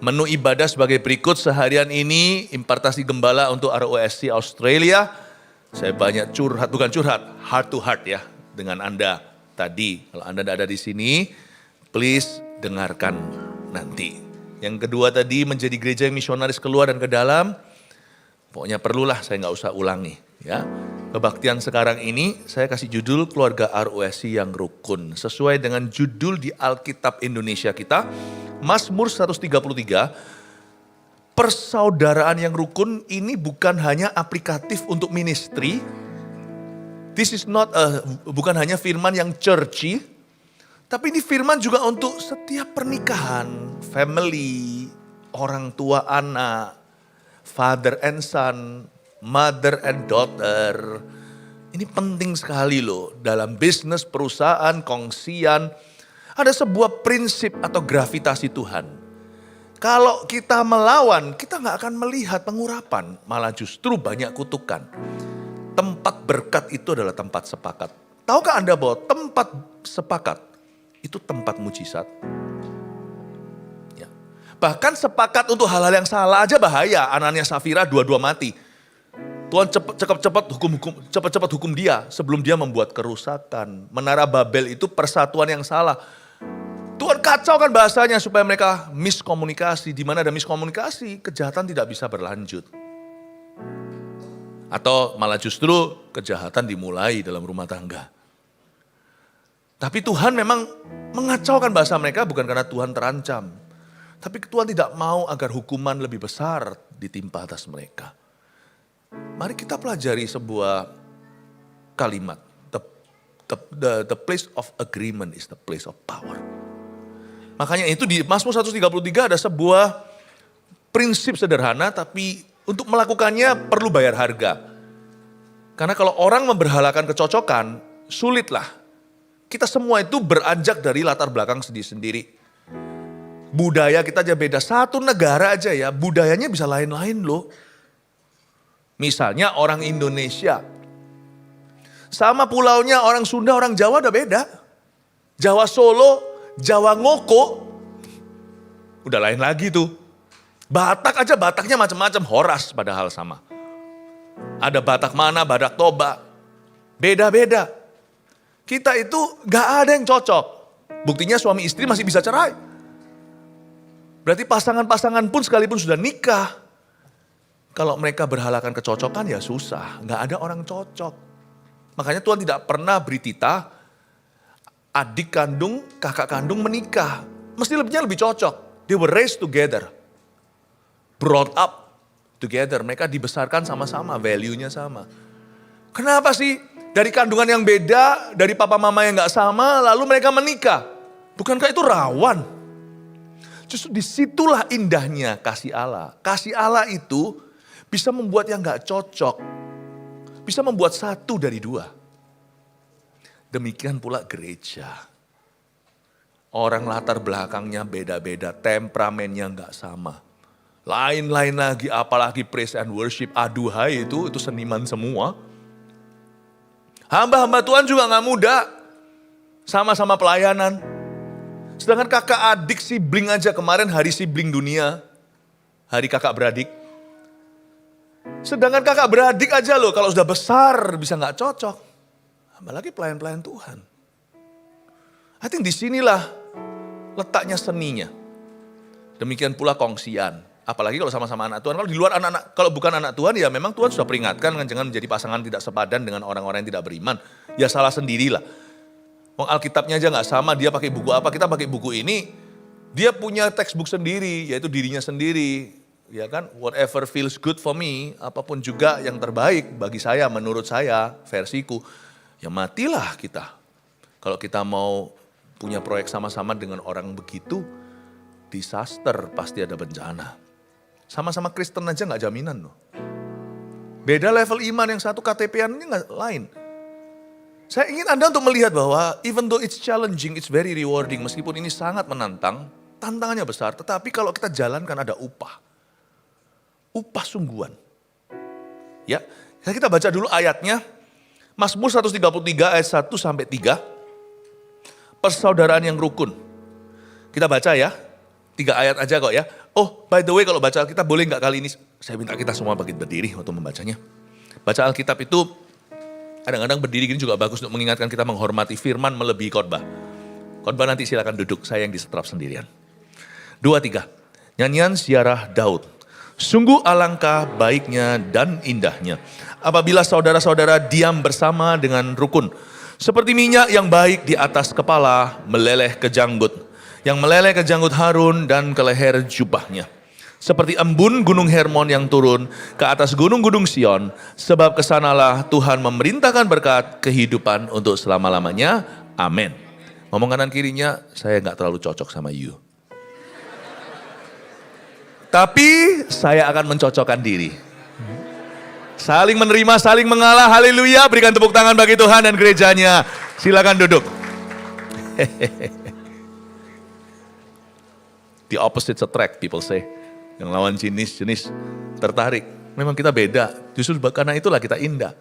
Menu ibadah sebagai berikut seharian ini, impartasi gembala untuk ROSC Australia. Saya banyak curhat, bukan curhat, heart to heart ya dengan Anda tadi. Kalau Anda tidak ada di sini, please dengarkan nanti. Yang kedua tadi menjadi gereja yang misionaris keluar dan ke dalam. Pokoknya perlulah, saya nggak usah ulangi ya. Kebaktian sekarang ini saya kasih judul keluarga ROSC yang rukun. Sesuai dengan judul di Alkitab Indonesia kita, Mazmur 133, persaudaraan yang rukun ini bukan hanya aplikatif untuk ministry. This is not bukan hanya firman yang churchy, tapi ini firman juga untuk setiap pernikahan, family, orang tua anak, father and son, mother and daughter. Ini penting sekali loh dalam bisnis, perusahaan, kongsian. Ada sebuah prinsip atau gravitasi Tuhan. Kalau kita melawan, kita nggak akan melihat pengurapan. Malah justru banyak kutukan. Tempat berkat itu adalah tempat sepakat. Tahukah Anda bahwa tempat sepakat itu tempat mujizat? Ya. Bahkan sepakat untuk hal-hal yang salah aja bahaya. Anania Safira dua-dua mati. Tuhan cepat-cepat hukum dia sebelum dia membuat kerusakan. Menara Babel itu persatuan yang salah. Tuhan kacaukan bahasanya supaya mereka miskomunikasi. Di mana ada miskomunikasi, kejahatan tidak bisa berlanjut. Atau malah justru kejahatan dimulai dalam rumah tangga. Tapi Tuhan memang mengacaukan bahasa mereka bukan karena Tuhan terancam. Tapi Tuhan tidak mau agar hukuman lebih besar ditimpa atas mereka. Mari kita pelajari sebuah kalimat. The place of agreement is the place of power. Makanya itu di Mazmur 133 ada sebuah prinsip sederhana, tapi untuk melakukannya perlu bayar harga. Karena kalau orang memberhalakan kecocokan, sulitlah. Kita semua itu beranjak dari latar belakang sendiri-sendiri. Budaya kita aja beda, satu negara aja ya, budayanya bisa lain-lain loh. Misalnya orang Indonesia, sama pulaunya orang Sunda, orang Jawa udah beda. Jawa Solo, Jawa Ngoko, udah lain lagi tuh. Batak aja, Bataknya macam-macam, Horas padahal sama. Ada Batak mana, Batak Toba, beda-beda. Kita itu gak ada yang cocok. Buktinya suami istri masih bisa cerai. Berarti pasangan-pasangan pun sekalipun sudah nikah, kalau mereka berhalakan kecocokan ya susah, gak ada orang cocok. Makanya Tuhan tidak pernah beri titah, adik kandung, kakak kandung menikah. Mesti lebih cocok. They were raised together. Brought up together. Mereka dibesarkan sama-sama, value-nya sama. Kenapa sih dari kandungan yang beda, dari papa mama yang gak sama, lalu mereka menikah? Bukankah itu rawan? Justru disitulah indahnya kasih Allah. Kasih Allah itu bisa membuat yang gak cocok, bisa membuat satu dari dua. Demikian pula gereja. Orang latar belakangnya beda-beda, temperamennya gak sama. Lain-lain lagi, apalagi praise and worship, aduhai itu seniman semua. Hamba-hamba Tuhan juga gak muda, sama-sama pelayanan. Sedangkan kakak adik sibling aja kemarin hari sibling dunia, hari kakak beradik. Sedangkan kakak beradik aja loh kalau sudah besar bisa gak cocok. Apalagi pelayan-pelayan Tuhan. I think disinilah letaknya seninya. Demikian pula kongsian. Apalagi kalau sama-sama anak Tuhan. Kalau di luar anak-anak, kalau bukan anak Tuhan ya memang Tuhan sudah peringatkan kan jangan menjadi pasangan tidak sepadan dengan orang-orang yang tidak beriman. Ya salah sendirilah. Wong Alkitabnya aja gak sama, dia pakai buku apa, kita pakai buku ini. Dia punya textbook sendiri, yaitu dirinya sendiri. Ya kan, whatever feels good for me, apapun juga yang terbaik bagi saya, menurut saya, versiku. Ya matilah kita. Kalau kita mau punya proyek sama-sama dengan orang begitu, disaster pasti ada bencana. Sama-sama Kristen aja gak jaminan loh. Beda level iman, yang satu KTP-annya gak lain. Saya ingin Anda untuk melihat bahwa even though it's challenging, it's very rewarding. Meskipun ini sangat menantang, tantangannya besar. Tetapi kalau kita jalankan ada upah. Upah sungguhan. Ya, kita baca dulu ayatnya. Mazmur 133 ayat 1 sampai 3. Persaudaraan yang rukun. Kita baca ya. 3 ayat aja kok ya. Oh, by the way kalau baca Alkitab boleh nggak kali ini? Saya minta kita semua bangkit berdiri untuk membacanya. Baca Alkitab itu kadang-kadang berdiri gini juga bagus untuk mengingatkan kita menghormati firman melebihi khotbah. Khotbah nanti silakan duduk, saya yang disetrap sendirian. 2, 3. Nyanyian ziarah Daud. Sungguh alangkah baiknya dan indahnya apabila saudara-saudara diam bersama dengan rukun. Seperti minyak yang baik di atas kepala meleleh ke janggut. Yang meleleh ke janggut Harun dan ke leher jubahnya. Seperti embun gunung Hermon yang turun ke atas gunung-gunung Sion. Sebab kesanalah Tuhan memerintahkan berkat kehidupan untuk selama-lamanya. Amin. Ngomong kanan kirinya, saya gak terlalu cocok sama you. Tapi saya akan mencocokkan diri. Saling menerima, saling mengalah, haleluya. Berikan tepuk tangan bagi Tuhan dan gerejanya. Silakan duduk. The opposites attract, people say. Yang lawan jenis tertarik. Memang kita beda, justru karena itulah kita indah.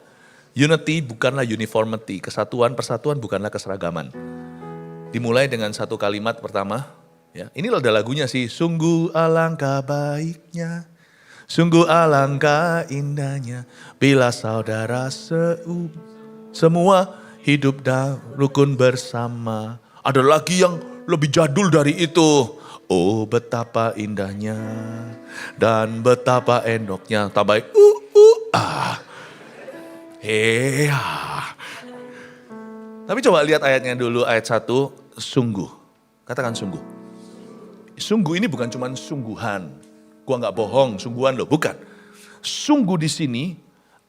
Unity bukanlah uniformity, kesatuan, persatuan bukanlah keseragaman. Dimulai dengan satu kalimat pertama. Ya, ini loh ada lagunya sih, sungguh alangkah baiknya, sungguh alangkah indahnya, bila saudara semua hidup dan rukun bersama. Ada lagi yang lebih jadul dari itu. Oh betapa indahnya dan betapa enoknya, tak baik. Tapi coba lihat ayatnya dulu, ayat 1, sungguh. Katakan sungguh. Sungguh ini bukan cuma sungguhan. Gua nggak bohong, sungguhan loh, bukan. Sungguh di sini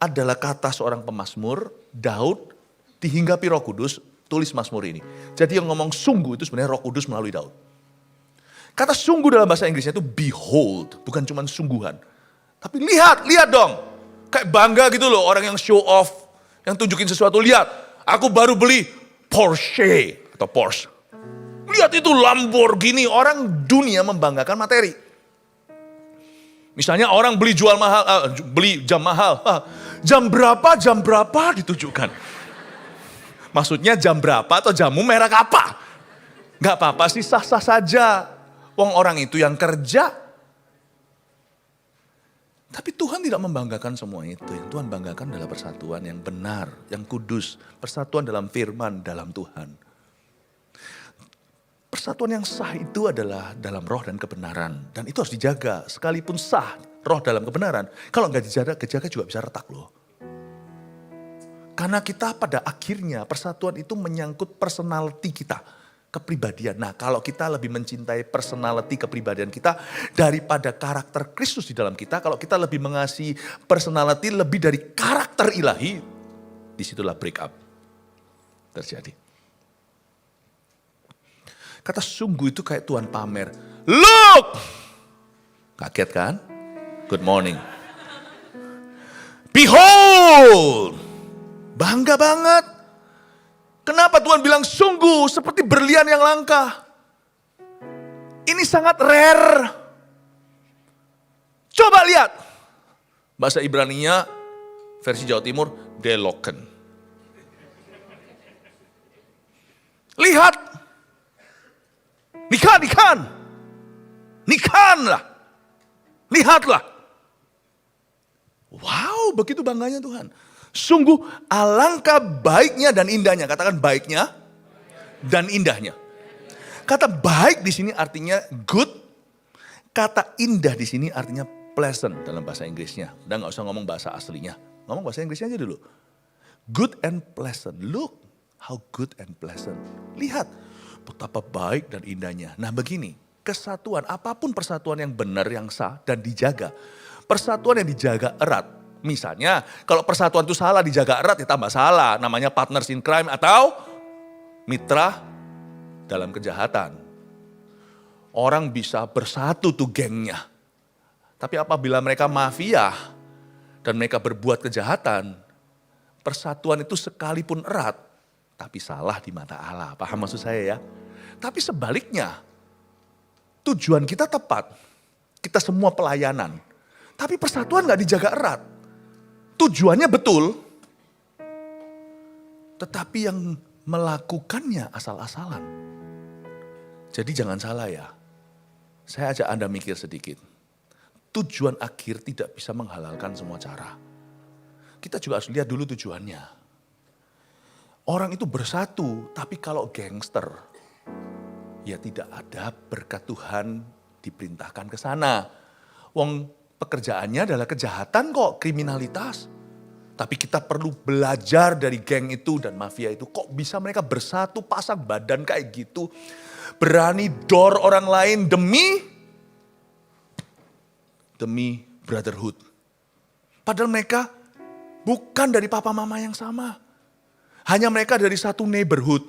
adalah kata seorang pemazmur, Daud, dihinggapi Roh Kudus, tulis mazmur ini. Jadi yang ngomong sungguh itu sebenarnya Roh Kudus melalui Daud. Kata sungguh dalam bahasa Inggrisnya itu behold, bukan cuma sungguhan. Tapi lihat dong. Kayak bangga gitu loh, orang yang show off, yang tunjukin sesuatu, lihat. Aku baru beli Porsche atau Porsche. Lihat itu Lamborghini, orang dunia membanggakan materi. Misalnya orang beli jam mahal. Jam berapa ditujukan. Maksudnya jam berapa atau jamu merek apa? Gak apa-apa sih, sah-sah saja. Wong orang itu yang kerja. Tapi Tuhan tidak membanggakan semua itu. Yang Tuhan banggakan adalah persatuan yang benar, yang kudus. Persatuan dalam firman, dalam Tuhan. Persatuan yang sah itu adalah dalam roh dan kebenaran. Dan itu harus dijaga. Sekalipun sah roh dalam kebenaran. Kalau nggak dijaga juga bisa retak loh. Karena kita pada akhirnya persatuan itu menyangkut personality kita. Kepribadian. Nah kalau kita lebih mencintai personality kepribadian kita daripada karakter Kristus di dalam kita. Kalau kita lebih mengasihi personality lebih dari karakter ilahi. Disitulah break up terjadi. Kata sungguh itu kayak Tuhan pamer. Look! Kaget kan? Good morning. Behold! Bangga banget. Kenapa Tuhan bilang sungguh seperti berlian yang langka? Ini sangat rare. Coba lihat. Bahasa Ibraninya versi Jawa Timur, deloken. Lihat. Nikanlah. Lihatlah. Wow, begitu bangganya Tuhan. Sungguh alangkah baiknya dan indahnya. Katakan baiknya dan indahnya. Kata baik di sini artinya good. Kata indah di sini artinya pleasant dalam bahasa Inggrisnya. Udah gak usah ngomong bahasa aslinya. Ngomong bahasa Inggrisnya aja dulu. Good and pleasant. Look how good and pleasant. Lihat betapa baik dan indahnya. Nah begini, kesatuan, apapun persatuan yang benar, yang sah dan dijaga. Persatuan yang dijaga erat. Misalnya kalau persatuan itu salah dijaga erat ya tambah salah. Namanya partners in crime atau mitra dalam kejahatan. Orang bisa bersatu tuh gengnya. Tapi apabila mereka mafia dan mereka berbuat kejahatan, persatuan itu sekalipun erat, tapi salah di mata Allah. Paham maksud saya ya? Tapi sebaliknya, tujuan kita tepat. Kita semua pelayanan. Tapi persatuan gak dijaga erat. Tujuannya betul. Tetapi yang melakukannya asal-asalan. Jadi jangan salah ya. Saya ajak Anda mikir sedikit. Tujuan akhir tidak bisa menghalalkan semua cara. Kita juga harus lihat dulu tujuannya. Orang itu bersatu, tapi kalau gangster, ya tidak ada berkat Tuhan diperintahkan ke sana. Wong pekerjaannya adalah kejahatan kok, kriminalitas. Tapi kita perlu belajar dari geng itu dan mafia itu. Kok bisa mereka bersatu pasang badan kayak gitu. Berani dor orang lain demi brotherhood. Padahal mereka bukan dari papa mama yang sama. Hanya mereka dari satu neighborhood.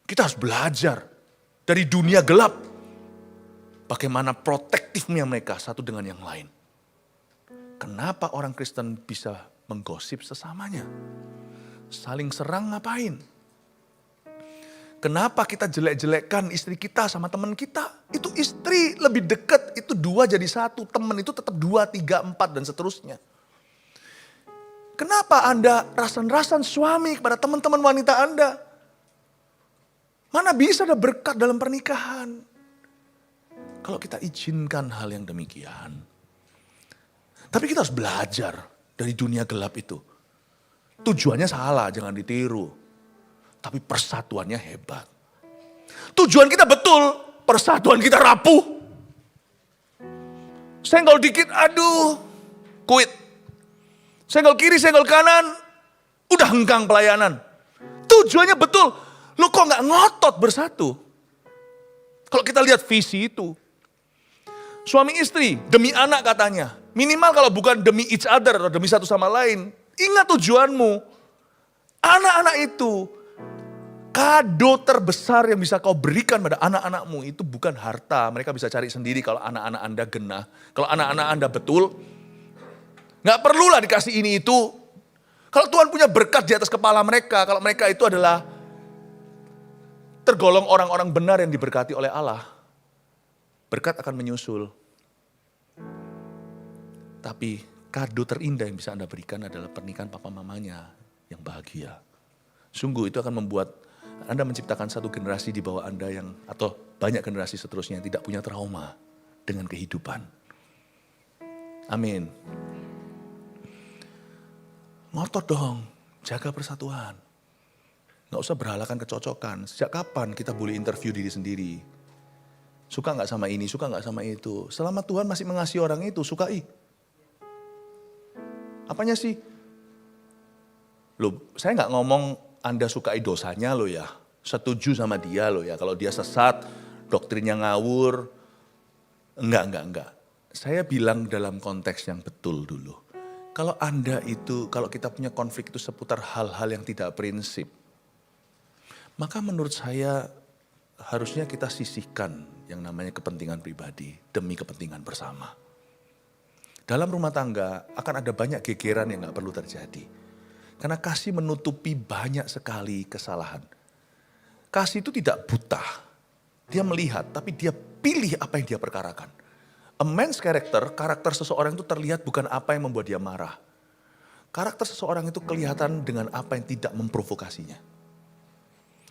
Kita harus belajar dari dunia gelap. Bagaimana protektifnya mereka satu dengan yang lain. Kenapa orang Kristen bisa menggosip sesamanya? Saling serang ngapain? Kenapa kita jelek-jelekkan istri kita sama teman kita? Itu istri lebih dekat, itu 2 jadi 1. Teman itu tetap 2, 3, 4 dan seterusnya. Kenapa Anda rasan-rasan suami kepada teman-teman wanita Anda? Mana bisa ada berkat dalam pernikahan? Kalau kita izinkan hal yang demikian. Tapi kita harus belajar dari dunia gelap itu. Tujuannya salah, jangan ditiru. Tapi persatuannya hebat. Tujuan kita betul, persatuan kita rapuh. Senggol dikit, aduh, quit. Senggol kiri, senggol kanan, udah hengkang pelayanan. Tujuannya betul, lu kok gak ngotot bersatu? Kalau kita lihat visi itu, suami istri demi anak katanya, minimal kalau bukan demi each other atau demi satu sama lain, ingat tujuanmu. Anak-anak itu, kado terbesar yang bisa kau berikan pada anak-anakmu itu bukan harta. Mereka bisa cari sendiri kalau anak-anak Anda genah. Kalau anak-anak Anda betul, gak perlulah dikasih ini itu. Kalau Tuhan punya berkat di atas kepala mereka, kalau mereka itu adalah tergolong orang-orang benar yang diberkati oleh Allah, berkat akan menyusul. Tapi kado terindah yang bisa Anda berikan adalah pernikahan papa mamanya yang bahagia. Sungguh itu akan membuat Anda menciptakan satu generasi di bawah Anda yang, atau banyak generasi seterusnya yang tidak punya trauma dengan kehidupan. Amin. Ngotot dong, jaga persatuan. Gak usah berhalakan kecocokan. Sejak kapan kita boleh interview diri sendiri? Suka gak sama ini, suka gak sama itu. Selama Tuhan masih mengasihi orang itu, sukai. Apanya sih? Loh, saya gak ngomong Anda sukai dosanya loh ya. Setuju sama dia loh ya. Kalau dia sesat, doktrinnya ngawur. Enggak. Saya bilang dalam konteks yang betul dulu. Kalau Anda itu, kalau kita punya konflik itu seputar hal-hal yang tidak prinsip. Maka menurut saya harusnya kita sisihkan yang namanya kepentingan pribadi demi kepentingan bersama. Dalam rumah tangga akan ada banyak gegeran yang gak perlu terjadi. Karena kasih menutupi banyak sekali kesalahan. Kasih itu tidak buta. Dia melihat, tapi dia pilih apa yang dia perkarakan. A man's character, karakter seseorang itu terlihat bukan apa yang membuat dia marah. Karakter seseorang itu kelihatan dengan apa yang tidak memprovokasinya.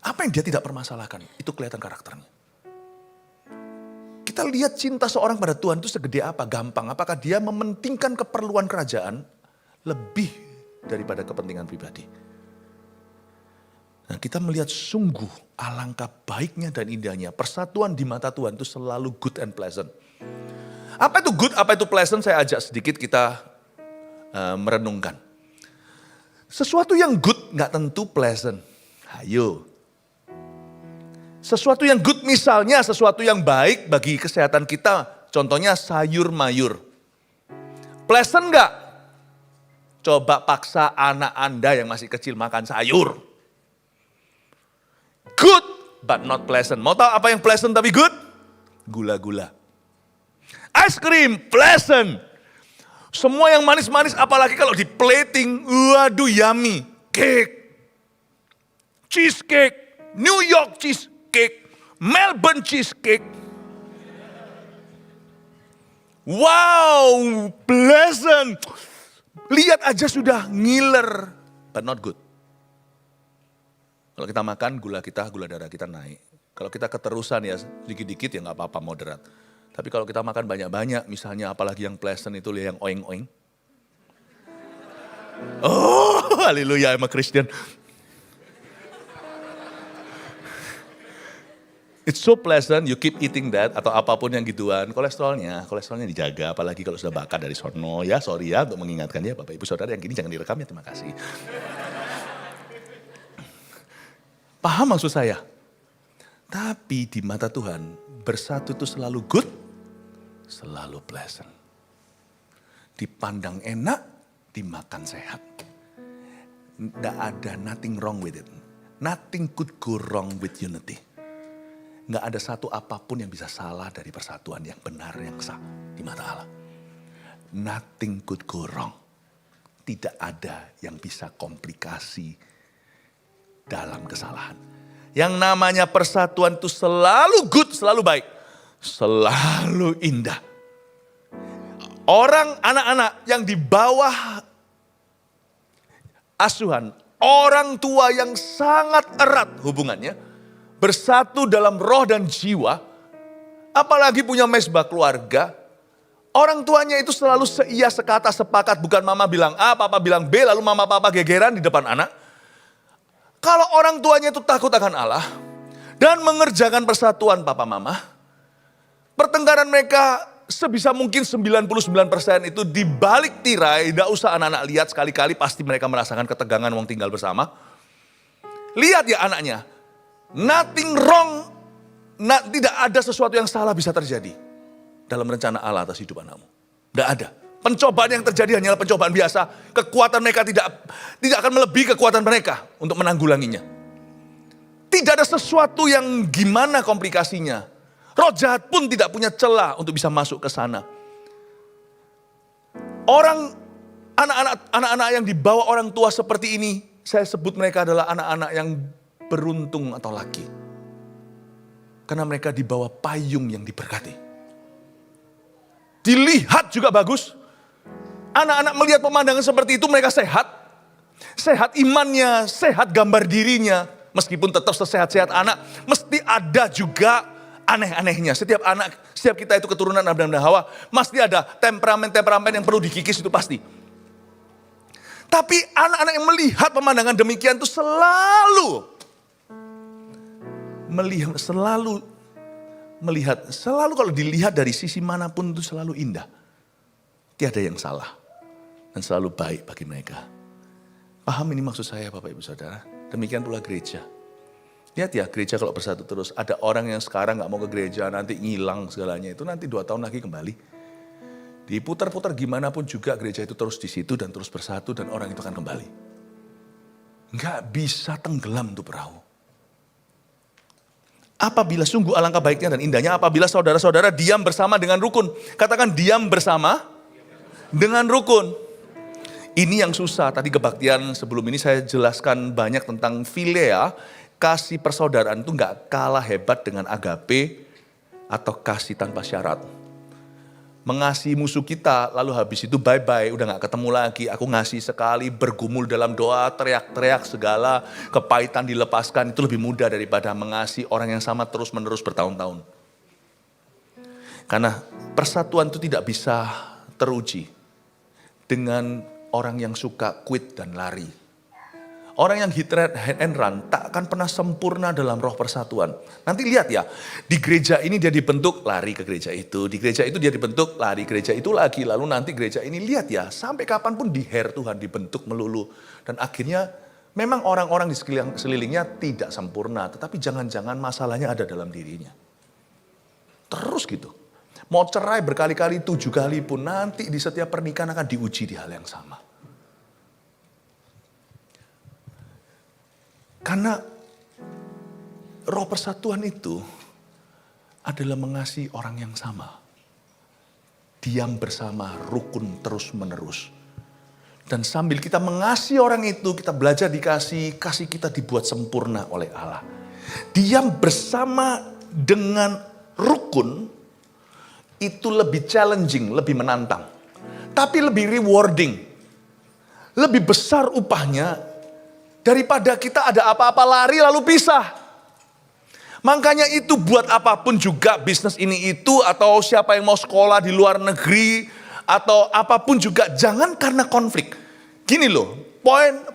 Apa yang dia tidak permasalahkan, itu kelihatan karakternya. Kita lihat cinta seorang pada Tuhan itu segede apa, gampang. Apakah dia mementingkan keperluan kerajaan lebih daripada kepentingan pribadi. Nah, kita melihat sungguh alangkah baiknya dan indahnya. Persatuan di mata Tuhan itu selalu good and pleasant. Apa itu good, apa itu pleasant, saya ajak sedikit kita merenungkan. Sesuatu yang good gak tentu pleasant. Ayo. Sesuatu yang good misalnya sesuatu yang baik bagi kesehatan kita. Contohnya sayur mayur. Pleasant gak? Coba paksa anak Anda yang masih kecil makan sayur. Good but not pleasant. Mau tahu apa yang pleasant tapi good? Gula-gula. Ice cream pleasant. Semua yang manis-manis apalagi kalau di plating, waduh yummy. Cake. Cheesecake. New York cheesecake. Melbourne cheesecake. Wow, pleasant. Lihat aja sudah ngiler, but not good. Kalau kita makan gula darah kita naik. Kalau kita keterusan ya sedikit-dikit ya nggak apa-apa moderat. Tapi kalau kita makan banyak-banyak, misalnya apalagi yang pleasant itu yang oing-oing. Oh, haleluya, I'm a Christian. It's so pleasant, you keep eating that, atau apapun yang gituan, kolesterolnya dijaga, apalagi kalau sudah bakar dari sono. Ya sorry ya untuk mengingatkan ya Bapak Ibu Saudara, yang gini jangan direkam ya, terima kasih. Paham maksud saya? Tapi di mata Tuhan, bersatu itu selalu good, selalu pleasant. Dipandang enak, dimakan sehat. Nggak ada nothing wrong with it. Nothing could go wrong with unity. Nggak ada satu apapun yang bisa salah dari persatuan yang benar, yang sah di mata Allah. Nothing could go wrong. Tidak ada yang bisa komplikasi dalam kesalahan. Yang namanya persatuan itu selalu good, selalu baik. Selalu indah. Orang anak-anak yang di bawah asuhan, orang tua yang sangat erat hubungannya, bersatu dalam roh dan jiwa, apalagi punya mesbah keluarga, orang tuanya itu selalu seia sekata sepakat, bukan mama bilang A, papa bilang B, lalu mama papa gegeran di depan anak. Kalau orang tuanya itu takut akan Allah dan mengerjakan persatuan papa mama, pertengkaran mereka sebisa mungkin 99% itu dibalik tirai, tidak usah anak-anak lihat, sekali-kali pasti mereka merasakan ketegangan wong tinggal bersama. Lihat ya anaknya. Nothing wrong, tidak ada sesuatu yang salah bisa terjadi dalam rencana Allah atas hidup anakmu. Tidak ada. Pencobaan yang terjadi hanyalah pencobaan biasa. Kekuatan mereka tidak akan melebihi kekuatan mereka untuk menanggulanginya. Tidak ada sesuatu yang gimana komplikasinya. Roh jahat pun tidak punya celah untuk bisa masuk ke sana. Anak-anak yang dibawa orang tua seperti ini, saya sebut mereka adalah anak-anak yang beruntung atau laki. Karena mereka dibawa payung yang diberkati. Dilihat juga bagus. Anak-anak melihat pemandangan seperti itu mereka sehat. Sehat imannya, sehat gambar dirinya. Meskipun tetap sesehat-sehat anak, mesti ada juga aneh-anehnya. Setiap kita itu keturunan Adam dan Hawa, mesti ada temperamen-temperamen yang perlu dikikis, itu pasti. Tapi anak-anak yang melihat pemandangan demikian itu selalu kalau dilihat dari sisi manapun itu selalu indah. Tiada yang salah dan selalu baik bagi mereka. Paham ini maksud saya Bapak Ibu Saudara? Demikian pula gereja. Lihat ya, gereja kalau bersatu terus, ada orang yang sekarang gak mau ke gereja, nanti ngilang segalanya, itu nanti 2 tahun lagi kembali. Diputar-putar gimana pun juga gereja itu terus di situ dan terus bersatu dan orang itu akan kembali. Gak bisa tenggelam tuh perahu. Apabila sungguh alangkah baiknya dan indahnya apabila saudara-saudara diam bersama dengan rukun. Katakan diam bersama dengan rukun. Ini yang susah. Tadi kebaktian sebelum ini saya jelaskan banyak tentang philea. Kasih persaudaraan itu gak kalah hebat dengan agape atau kasih tanpa syarat. Mengasihi musuh kita, lalu habis itu bye-bye, udah gak ketemu lagi. Aku ngasih sekali, bergumul dalam doa, teriak-teriak segala, kepahitan dilepaskan. Itu lebih mudah daripada mengasihi orang yang sama terus-menerus bertahun-tahun. Karena persatuan itu tidak bisa teruji dengan orang yang suka quit dan lari. Orang yang hit and run tak akan pernah sempurna dalam roh persatuan. Nanti lihat ya, di gereja ini dia dibentuk lari ke gereja itu. Di gereja itu dia dibentuk lari ke gereja itu lagi. Lalu nanti gereja ini lihat ya, sampai kapanpun di hair Tuhan dibentuk melulu. Dan akhirnya memang orang-orang di sekelilingnya tidak sempurna. Tetapi jangan-jangan masalahnya ada dalam dirinya. Terus gitu. Mau cerai berkali-kali 7 kali pun nanti di setiap pernikahan akan diuji di hal yang sama. Karena roh persatuan itu adalah mengasihi orang yang sama. Diam bersama, rukun terus menerus. Dan sambil kita mengasihi orang itu, kita belajar dikasih, kasih kita dibuat sempurna oleh Allah. Diam bersama dengan rukun, itu lebih challenging, lebih menantang. Tapi lebih rewarding. Lebih besar upahnya daripada kita ada apa-apa lari lalu pisah. Makanya itu buat apapun juga bisnis ini itu, atau siapa yang mau sekolah di luar negeri, atau apapun juga, jangan karena konflik. Gini loh,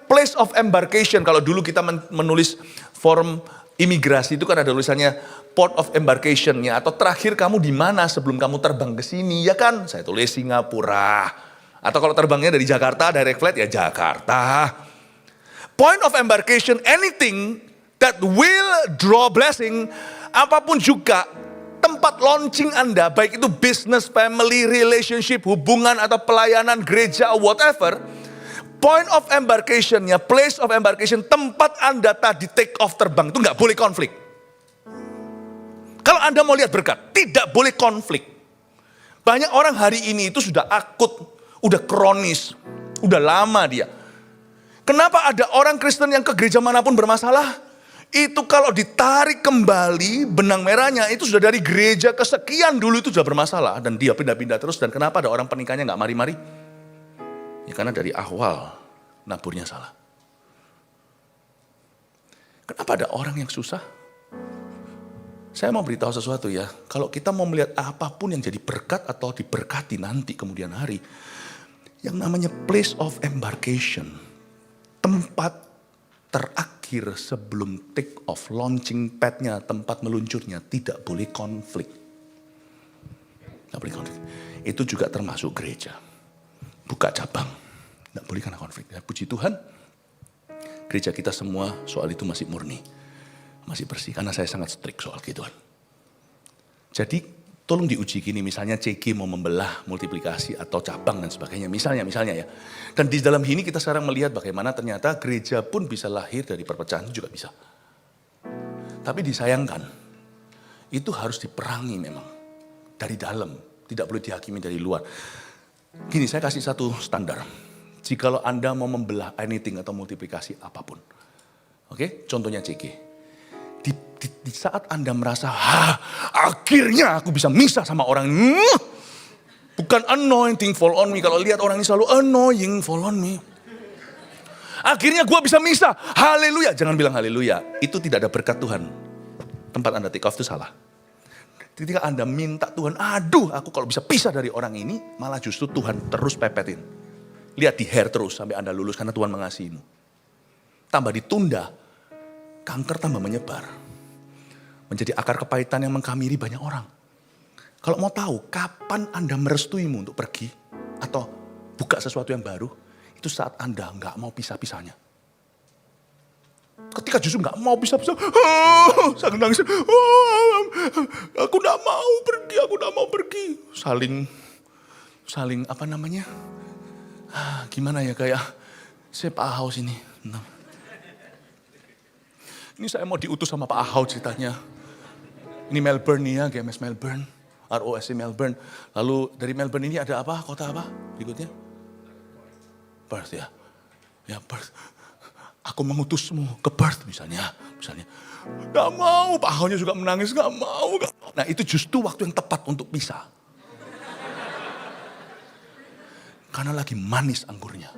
place of embarkation, kalau dulu kita menulis form imigrasi itu kan ada tulisannya port of embarkation-nya, atau terakhir kamu di mana sebelum kamu terbang ke sini, ya kan? Saya tulis Singapura. Atau kalau terbangnya dari Jakarta, direct flight ya Jakarta. Point of embarkation, anything that will draw blessing, apapun juga tempat launching Anda, baik itu business, family, relationship, hubungan atau pelayanan, gereja, whatever. Point of embarkation-nya, place of embarkation, tempat Anda tadi take off terbang itu nggak boleh konflik. Kalau Anda mau lihat berkat, tidak boleh konflik. Banyak orang hari ini itu sudah akut, udah kronis, udah lama dia. Kenapa ada orang Kristen yang ke gereja manapun bermasalah? Itu kalau ditarik kembali benang merahnya itu sudah dari gereja kesekian dulu itu sudah bermasalah. Dan dia pindah-pindah terus. Dan kenapa ada orang pernikahannya gak mari-mari? Ya karena dari awal naburnya salah. Kenapa ada orang yang susah? Saya mau beritahu sesuatu ya. Kalau kita mau melihat apapun yang jadi berkat atau diberkati nanti kemudian hari. Yang namanya place of embarkation. Tempat terakhir sebelum take off, launching pad-nya, tempat meluncurnya, tidak boleh konflik. Tidak boleh konflik. Itu juga termasuk gereja. Buka cabang. Tidak boleh karena konflik. Ya, puji Tuhan, gereja kita semua soal itu masih murni. Masih bersih, karena saya sangat strict soal gituan. Jadi, tolong diuji gini, misalnya CG mau membelah multiplikasi atau cabang dan sebagainya. Misalnya ya. Dan di dalam ini kita sekarang melihat bagaimana ternyata gereja pun bisa lahir dari perpecahan juga bisa. Tapi disayangkan, itu harus diperangi memang. Dari dalam, tidak boleh dihakimi dari luar. Gini, saya kasih satu standar. Jikalau Anda mau membelah anything atau multiplikasi apapun. Oke, contohnya CG. Di saat Anda merasa, akhirnya aku bisa misah sama orang ini. Bukan anointing fall on me. Kalau lihat orang ini selalu annoying fall on me. Akhirnya gue bisa misah. Haleluya. Jangan bilang haleluya. Itu tidak ada berkat Tuhan. Tempat Anda take off itu salah. Ketika Anda minta Tuhan, aduh aku kalau bisa pisah dari orang ini, malah justru Tuhan terus pepetin. Lihat di hair terus sampai Anda lulus karena Tuhan mengasihimu. Tambah ditunda, kanker tambah menyebar. Menjadi akar kepahitan yang mengkamiri banyak orang. Kalau mau tahu kapan Anda merestuimu untuk pergi atau buka sesuatu yang baru, itu saat Anda nggak mau pisah-pisahnya. Ketika justru nggak mau pisah-pisah, saya nangis, aku nggak mau pergi. Saling apa namanya? Gimana ya kayak saya Pak Ahau sini. Ini saya mau diutus sama Pak Ahau ceritanya. Ini Melbourne nih ya, GMS Melbourne, ROSC Melbourne. Lalu dari Melbourne ini ada apa? Kota apa berikutnya? Perth ya. Ya Perth. Aku mengutusmu ke Perth misalnya. Gak mau, Pak Ahaunya juga menangis, gak mau. Nah itu justru waktu yang tepat untuk pisah. Karena lagi manis anggurnya.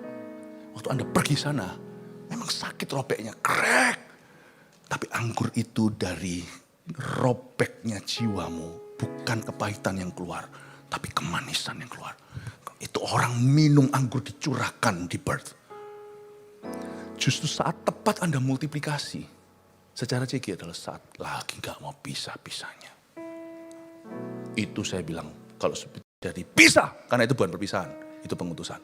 Waktu Anda pergi sana, memang sakit robeknya, krek. Tapi anggur itu dari robeknya jiwamu. Bukan kepahitan yang keluar, tapi kemanisan yang keluar. Itu orang minum anggur dicurahkan di Perth. Justru saat tepat Anda multiplikasi. Secara CG adalah saat lagi gak mau pisah-pisahnya. Itu saya bilang, kalau jadi pisah, karena itu bukan perpisahan, itu pengutusan.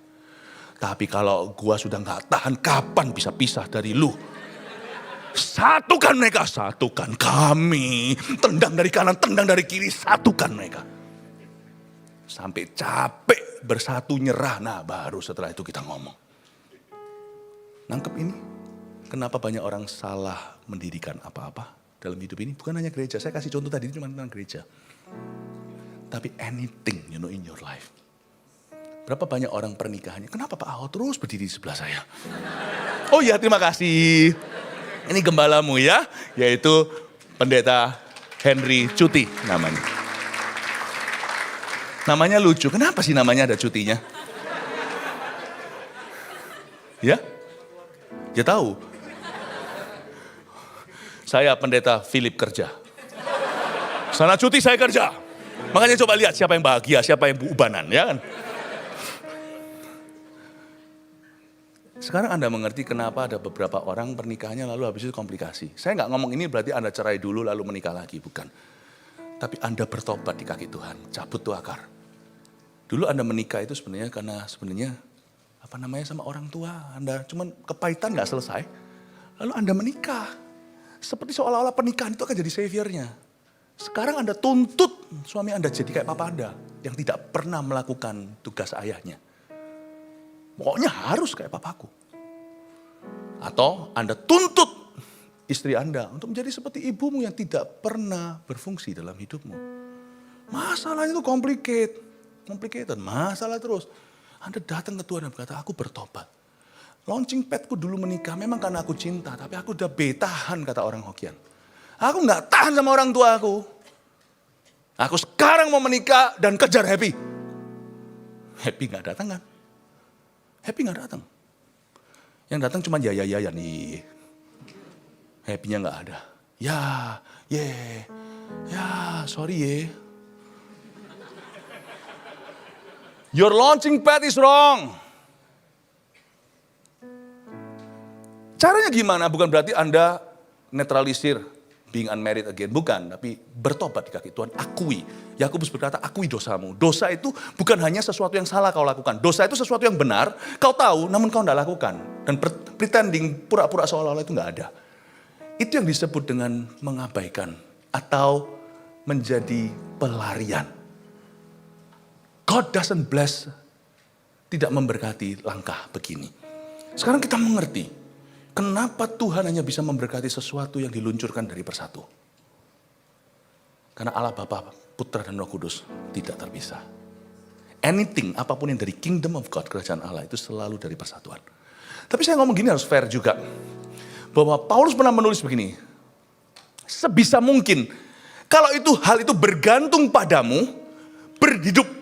Tapi kalau gua sudah gak tahan, kapan bisa pisah dari lu? Satukan mereka, satukan kami. Tendang dari kanan, tendang dari kiri, satukan mereka. Sampai capek bersatu nyerah, nah baru setelah itu kita ngomong. Nangkep ini? Kenapa banyak orang salah mendirikan apa-apa dalam hidup ini? Bukan hanya gereja, saya kasih contoh tadi itu cuma tentang gereja. Tapi anything in your life. Berapa banyak orang pernikahannya, kenapa Pak Ahok terus berdiri di sebelah saya? Oh ya, terima kasih. Ini gembalamu ya, yaitu Pendeta Henry Cuti namanya. Namanya lucu, kenapa sih namanya ada cutinya? Ya? Dia tahu. Saya Pendeta Philip Kerja. Sana cuti saya kerja. Makanya coba lihat siapa yang bahagia, siapa yang ubanan, ya kan? Sekarang Anda mengerti kenapa ada beberapa orang pernikahannya lalu habis itu komplikasi. Saya nggak ngomong ini berarti Anda cerai dulu lalu menikah lagi, bukan. Tapi Anda bertobat di kaki Tuhan, cabut tuh akar. Dulu Anda menikah itu sebenarnya karena sama orang tua. Anda cuman kepahitan nggak selesai, lalu Anda menikah. Seperti seolah-olah pernikahan itu akan jadi saviornya. Sekarang Anda tuntut suami Anda jadi kayak papa Anda yang tidak pernah melakukan tugas ayahnya. Pokoknya harus kayak papaku. Atau Anda tuntut istri Anda untuk menjadi seperti ibumu yang tidak pernah berfungsi dalam hidupmu. Masalahnya itu complicated, masalah terus. Anda datang ke Tuhan dan berkata, aku bertobat. Launching padku dulu menikah memang karena aku cinta, tapi aku udah betahan kata orang Hokian. Aku gak tahan sama orang tua aku. Aku sekarang mau menikah dan kejar happy. Happy gak datang kan? Happy gak datang. Yang datang cuma ya nih. Happy-nya gak ada. Sorry ye. Your launching pad is wrong. Caranya gimana? Bukan berarti Anda netralisir being unmarried again. Bukan, tapi bertobat di kaki Tuhan. Akui. Yakobus berkata, akui dosamu. Dosa itu bukan hanya sesuatu yang salah kau lakukan. Dosa itu sesuatu yang benar, kau tahu namun kau tidak lakukan. Dan pretending, pura-pura seolah-olah itu nggak ada. Itu yang disebut dengan mengabaikan atau menjadi pelarian. God doesn't bless, tidak memberkati langkah begini. Sekarang kita mengerti, kenapa Tuhan hanya bisa memberkati sesuatu yang diluncurkan dari persatu. Karena Allah Bapa, Putra dan Roh Kudus tidak terpisah. Anything, apapun yang dari kingdom of God, kerajaan Allah itu selalu dari persatuan. Tapi saya ngomong gini harus fair juga. Bahwa Paulus pernah menulis begini. Sebisa mungkin, kalau hal itu bergantung padamu,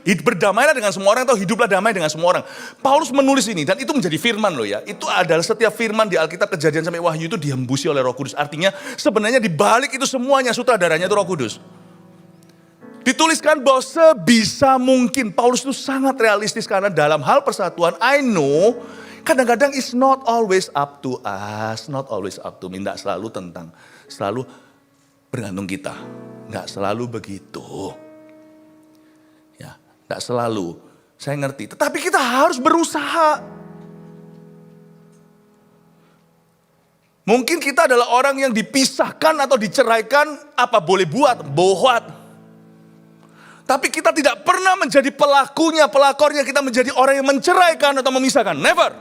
berdamailah dengan semua orang atau hiduplah damai dengan semua orang. Paulus menulis ini dan itu menjadi firman loh ya. Itu adalah setiap firman di Alkitab Kejadian sampai Wahyu itu dihembusi oleh Roh Kudus. Artinya sebenarnya di balik itu semuanya sutradaranya itu Roh Kudus. Dituliskan bahwa sebisa mungkin Paulus itu sangat realistis karena dalam hal persatuan I know kadang-kadang it's not always up to us, not always up to me, enggak selalu bergantung kita. Enggak selalu begitu. Ya, enggak selalu. Saya ngerti, tetapi kita harus berusaha. Mungkin kita adalah orang yang dipisahkan atau diceraikan, apa boleh buat, bohwat. Tapi kita tidak pernah menjadi pelakornya kita menjadi orang yang menceraikan atau memisahkan. Never.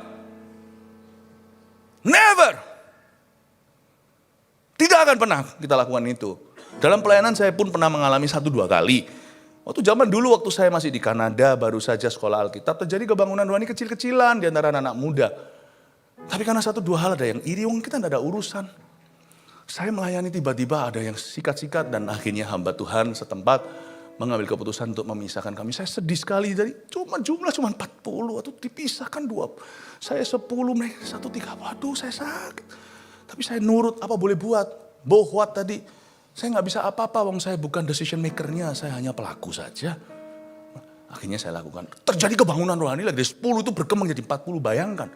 Tidak akan pernah kita lakukan itu. Dalam pelayanan saya pun pernah mengalami 1-2 kali. Waktu zaman dulu waktu saya masih di Kanada, baru saja sekolah Alkitab, terjadi kebangunan rohani kecil-kecilan di antara anak-anak muda. Tapi karena 1-2 hal ada yang iri, kita tidak ada urusan. Saya melayani tiba-tiba ada yang sikat-sikat dan akhirnya hamba Tuhan setempat mengambil keputusan untuk memisahkan kami. Saya sedih sekali dari jumlah cuma 40 atau dipisahkan 2. Saya 10, mereka 1, 3. Waduh saya sakit. Tapi saya nurut, apa boleh buat. Bohwat tadi. Saya gak bisa apa-apa, wong saya bukan decision makernya, saya hanya pelaku saja. Akhirnya saya lakukan. Terjadi kebangunan rohani lagi, dari 10 itu berkembang jadi 40, bayangkan.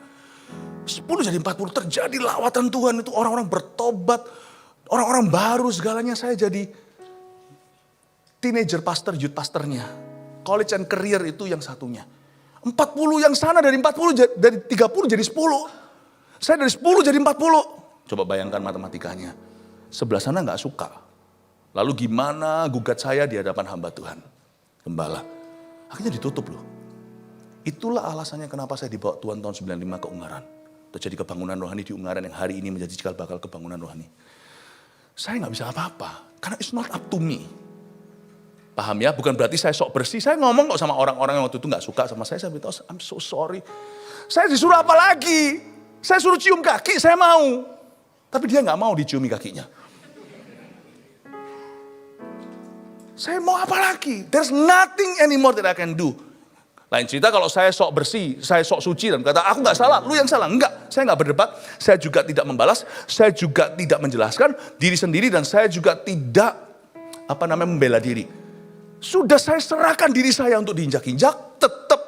10 jadi 40, terjadi lawatan Tuhan itu, orang-orang bertobat, orang-orang baru segalanya. Saya jadi teenager pastor, youth pastornya. College and career itu yang satunya. 40 yang sana dari 40, dari 30 jadi 10. Saya dari 10 jadi 40. Coba bayangkan matematikanya. Sebelah sana gak suka. Lalu gimana gugat saya di hadapan hamba Tuhan. Gembala. Akhirnya ditutup loh. Itulah alasannya kenapa saya dibawa Tuhan tahun 95 ke Ungaran. Terjadi kebangunan rohani di Ungaran yang hari ini menjadi cikal bakal kebangunan rohani. Saya gak bisa apa-apa. Karena it's not up to me. Paham ya? Bukan berarti saya sok bersih. Saya ngomong kok sama orang-orang yang waktu itu gak suka sama saya. Saya beritahu, I'm so sorry. Saya disuruh apa lagi? Saya suruh cium kaki, saya mau. Tapi dia gak mau diciumi kakinya. Saya mau apa lagi? There's nothing anymore that I can do. Lain cerita kalau saya sok bersih, saya sok suci dan kata aku gak salah, lu yang salah. Enggak, saya gak berdebat. Saya juga tidak membalas. Saya juga tidak menjelaskan diri sendiri dan saya juga tidak membela diri. Sudah saya serahkan diri saya untuk diinjak-injak, tetap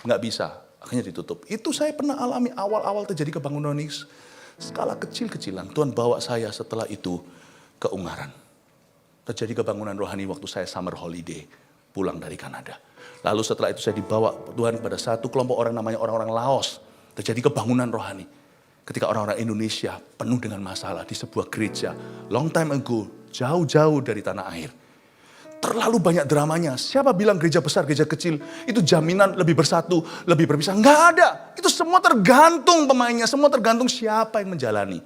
nggak bisa. Akhirnya ditutup. Itu saya pernah alami awal-awal terjadi kebangunan ini. Skala kecil-kecilan. Tuhan bawa saya setelah itu ke Ungaran. Terjadi kebangunan rohani waktu saya summer holiday. Pulang dari Kanada. Lalu setelah itu saya dibawa Tuhan kepada satu kelompok orang namanya orang-orang Laos. Terjadi kebangunan rohani. Ketika orang-orang Indonesia penuh dengan masalah di sebuah gereja. Long time ago. Jauh-jauh dari tanah air. Terlalu banyak dramanya. Siapa bilang gereja besar, gereja kecil itu jaminan lebih bersatu, lebih berpisah? Nggak ada. Itu semua tergantung pemainnya, semua tergantung siapa yang menjalani.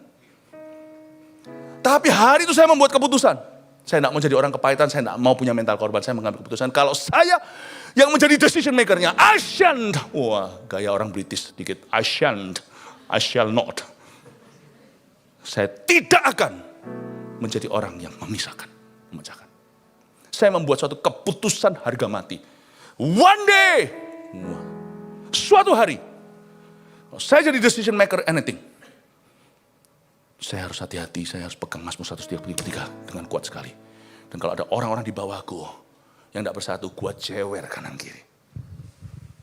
Tapi hari itu saya membuat keputusan. Saya tidak mau jadi orang kepahitan, saya tidak mau punya mental korban. Saya mengambil keputusan kalau saya yang menjadi decision makernya, I shan't. Wah, gaya orang British sedikit. I shan't, I shall not. Saya tidak akan menjadi orang yang memisahkan, memecahkan. Saya membuat suatu keputusan harga mati. One day, suatu hari, kalau saya jadi decision maker anything, saya harus hati-hati, saya harus pegang Mazmur 133 dengan kuat sekali. Dan kalau ada orang-orang di bawahku yang tidak bersatu, gua jewer kanan kiri.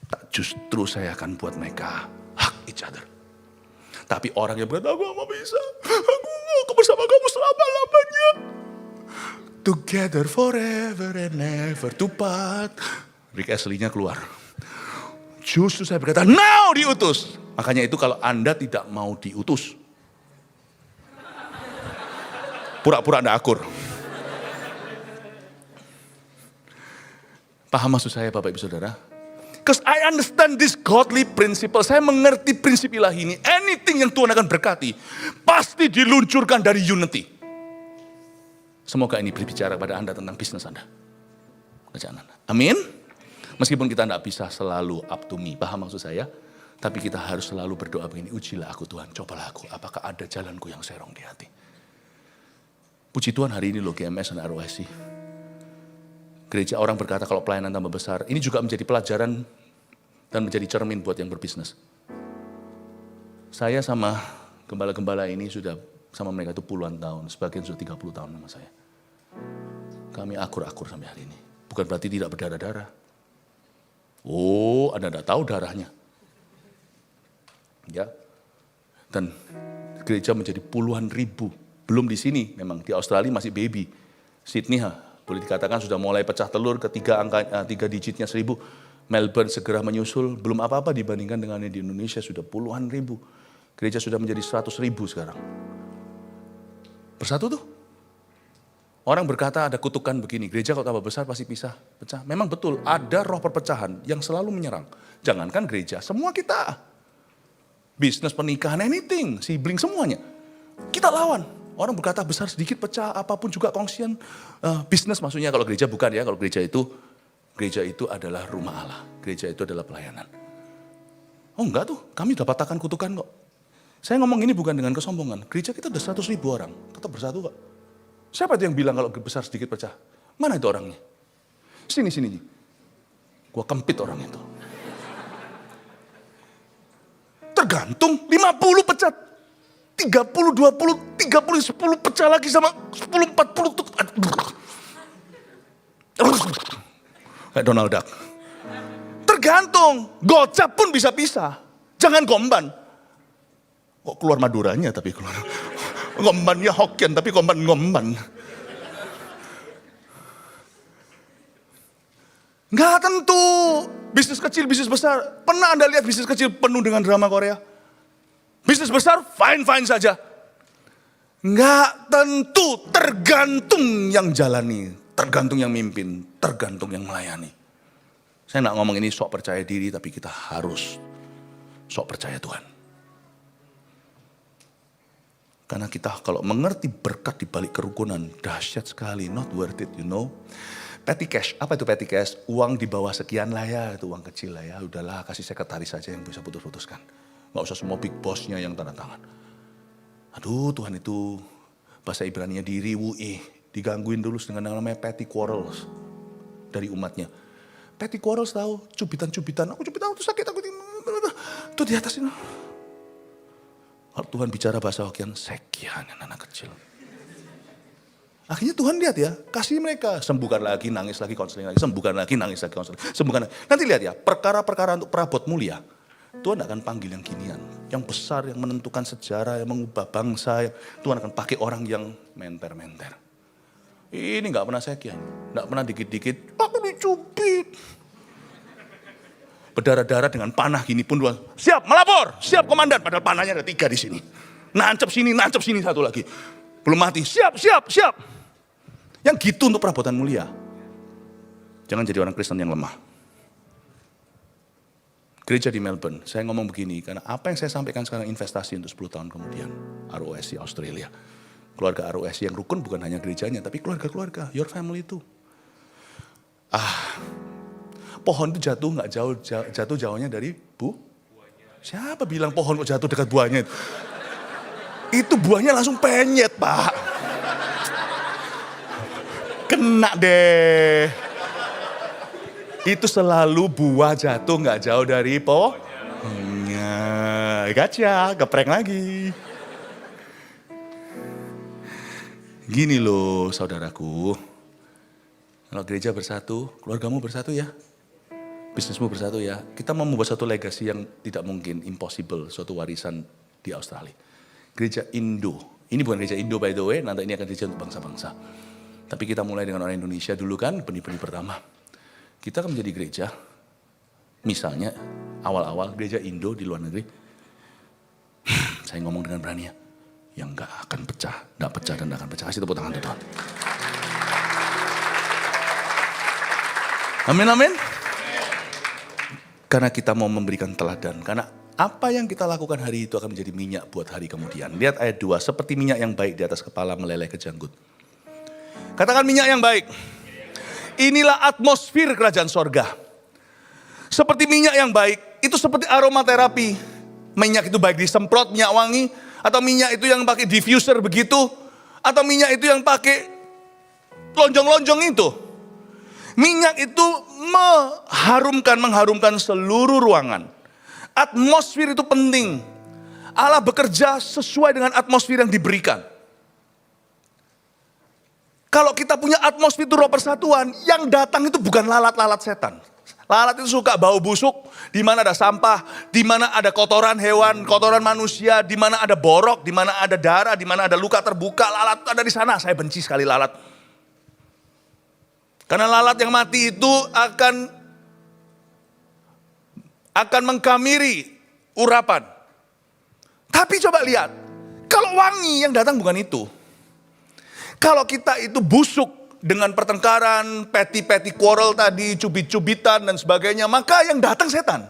Tak justru saya akan buat mereka hug each other. Tapi orang yang berkata, aku gak bisa, aku bersama kamu selama-lamanya. Together forever and never to part. Rick Astley-nya keluar. Justru saya berkata, now diutus. Makanya itu kalau Anda tidak mau diutus. Pura-pura Anda akur. Paham maksud saya Bapak Ibu Saudara? Because I understand this godly principle. Saya mengerti prinsip ilahi ini. Anything yang Tuhan akan berkati, pasti diluncurkan dari unity. Semoga ini berbicara pada Anda tentang bisnis Anda. Kerjaan Anda. Amin. Meskipun kita tidak bisa selalu up to me. Paham maksud saya? Tapi kita harus selalu berdoa begini. Ujilah aku Tuhan, cobalah aku. Apakah ada jalanku yang serong di hati. Puji Tuhan hari ini loh GMS dan ROSC. Gereja orang berkata kalau pelayanan tambah besar. Ini juga menjadi pelajaran dan menjadi cermin buat yang berbisnis. Saya sama gembala-gembala ini sudah sama mereka itu puluhan tahun. Sebagian sudah 30 tahun sama saya. Kami akur-akur sampai hari ini. Bukan berarti tidak berdarah-darah. Oh, Anda tidak tahu darahnya. Ya. Dan gereja menjadi puluhan ribu. Belum di sini, memang di Australia masih baby. Sydney boleh dikatakan sudah mulai pecah telur ketiga digitnya 1000. Melbourne segera menyusul, belum apa-apa dibandingkan dengan yang di Indonesia sudah puluhan ribu. Gereja sudah menjadi 100.000 sekarang. Bersatu tuh. Orang berkata ada kutukan begini, gereja kalau tambah besar pasti pecah. Memang betul, ada roh perpecahan yang selalu menyerang. Jangankan gereja, semua kita. Bisnis, pernikahan, anything, sibling, semuanya. Kita lawan. Orang berkata besar sedikit pecah, apapun juga kongsian. Bisnis maksudnya, kalau gereja bukan ya, kalau gereja itu adalah rumah Allah. Gereja itu adalah pelayanan. Oh enggak tuh, kami dapat akan kutukan kok. Saya ngomong ini bukan dengan kesombongan. Gereja kita udah 100.000 orang, tetap bersatu kok. Siapa itu yang bilang kalau besar sedikit pecah? Mana itu orangnya? Sini. Gua kempit orang itu. Tergantung 50 pecah. 30, 20, 30, 10 pecah lagi sama 10, 40. Kayak Donald Duck. Tergantung. Gocap pun bisa pisah. Jangan gomban. Kok keluar Maduranya tapi keluar. Ngombannya Hokkien tapi ngomban. Nggak tentu. Bisnis kecil, bisnis besar. Pernah Anda lihat bisnis kecil penuh dengan drama Korea? Bisnis besar, fine saja. Nggak tentu, tergantung yang jalani. Tergantung yang mimpin, tergantung yang melayani. Saya nggak ngomong ini sok percaya diri, tapi kita harus sok percaya Tuhan. Karena kita kalau mengerti berkat di balik kerukunan, dahsyat sekali, not worth it, you know. Petty cash, apa itu petty cash? Uang di bawah sekian lah ya, itu uang kecil lah ya. Udahlah kasih sekretaris saja yang bisa putus-putuskan. Gak usah semua big bossnya yang tanda tangan. Aduh Tuhan itu, bahasa Ibrani-nya digangguin dulu dengan namanya petty quarrels dari umatnya. Petty quarrels tahu, cubitan-cubitan, aku cubitan, aku sakit, aku tuh di atas ini. Kalau Tuhan bicara bahasa Hokkien, sekian anak kecil. Akhirnya Tuhan lihat ya, kasih mereka. Sembuhkan lagi, nangis lagi, konseling lagi. Sembuhkan lagi, nangis lagi, konseling. Sembuhkan lagi. Nanti lihat ya, perkara-perkara untuk perabot mulia. Tuhan akan panggil yang ginian. Yang besar, yang menentukan sejarah, yang mengubah bangsa. Tuhan akan pakai orang yang menter-menter. Ini gak pernah sekian. Gak pernah dikit-dikit, aku dicubit. Berdarah-darah dengan panah gini pun Tuhan. Siap, melapor. Siap komandan. Padahal panahnya ada 3 di sini. Nancep sini satu lagi. Belum mati. Siap. Yang gitu untuk perabotan mulia. Jangan jadi orang Kristen yang lemah. Gereja di Melbourne, saya ngomong begini, karena apa yang saya sampaikan sekarang investasi untuk 10 tahun kemudian. ROSC Australia. Keluarga ROSC yang rukun bukan hanya gerejanya, tapi keluarga-keluarga, your family itu. Pohon itu jatuh nggak jauhnya dari siapa bilang pohon kok jatuh dekat buahnya itu? Itu buahnya langsung penyet, Pak. Kena deh. Itu selalu buah jatuh nggak jauh dari pohonnya. Gacha, geprek lagi. Gini loh saudaraku. Kalau gereja bersatu, keluargamu bersatu ya. Bisnismu bersatu ya. Kita mau membuat suatu legacy yang tidak mungkin, impossible. Suatu warisan di Australia. Gereja Indo. Ini bukan gereja Indo by the way, nanti ini akan gereja untuk bangsa-bangsa. Tapi kita mulai dengan orang Indonesia dulu kan, benih-benih pertama. Kita akan menjadi gereja, misalnya awal-awal gereja Indo di luar negeri. Saya ngomong dengan berani ya, yang gak akan pecah, gak pecah dan gak akan pecah. Kasih tepuk tangan untuk Tuhan. Amin, amin. Karena kita mau memberikan teladan, karena apa yang kita lakukan hari itu akan menjadi minyak buat hari kemudian. Lihat ayat 2, seperti minyak yang baik di atas kepala meleleh ke janggut. Katakan minyak yang baik. Inilah atmosfer kerajaan sorga. Seperti minyak yang baik, itu seperti aromaterapi. Minyak itu baik disemprot, minyak wangi. Atau minyak itu yang pakai diffuser begitu. Atau minyak itu yang pakai lonjong-lonjong itu. Minyak itu mengharumkan seluruh ruangan. Atmosfer itu penting. Allah bekerja sesuai dengan atmosfer yang diberikan. Kalau kita punya atmosfer itu roh persatuan, yang datang itu bukan lalat-lalat setan. Lalat itu suka bau busuk, di mana ada sampah, di mana ada kotoran hewan, kotoran manusia, di mana ada borok, di mana ada darah, di mana ada luka terbuka, lalat ada di sana. Saya benci sekali lalat. Karena lalat yang mati itu akan mengkamiri urapan. Tapi coba lihat, kalau wangi yang datang bukan itu. Kalau kita itu busuk dengan pertengkaran, petty quarrel tadi, cubit-cubitan dan sebagainya, maka yang datang setan.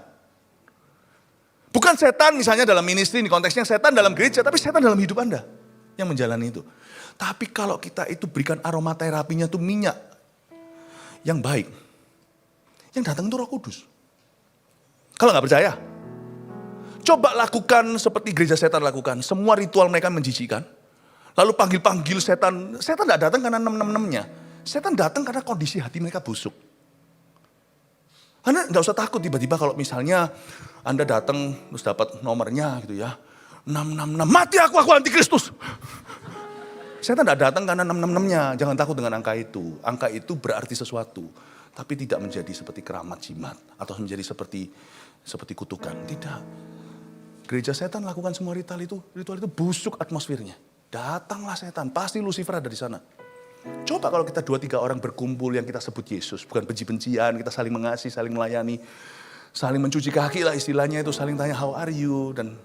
Bukan setan misalnya dalam ministry, ini konteksnya setan dalam gereja, tapi setan dalam hidup Anda yang menjalani itu. Tapi kalau kita itu berikan aromaterapinya itu minyak yang baik, yang datang itu Roh Kudus. Kalau nggak percaya, coba lakukan seperti gereja setan lakukan. Semua ritual mereka menjijikkan. Lalu panggil-panggil setan. Setan tidak datang karena nem-nem-nemnya. Setan datang karena kondisi hati mereka busuk. Anda nggak usah takut tiba-tiba kalau misalnya Anda datang terus dapat nomornya gitu ya. 666, mati aku antikristus. Setan tidak datang karena 666-nya. Jangan takut dengan angka itu. Angka itu berarti sesuatu. Tapi tidak menjadi seperti keramat jimat. Atau menjadi seperti kutukan. Tidak. Gereja setan lakukan semua ritual itu busuk atmosfernya. Datanglah setan, pasti Lucifer ada di sana. Coba kalau kita 2-3 orang berkumpul yang kita sebut Yesus. Bukan benci-bencian, kita saling mengasihi, saling melayani. Saling mencuci kaki lah istilahnya itu, saling tanya how are you. Dan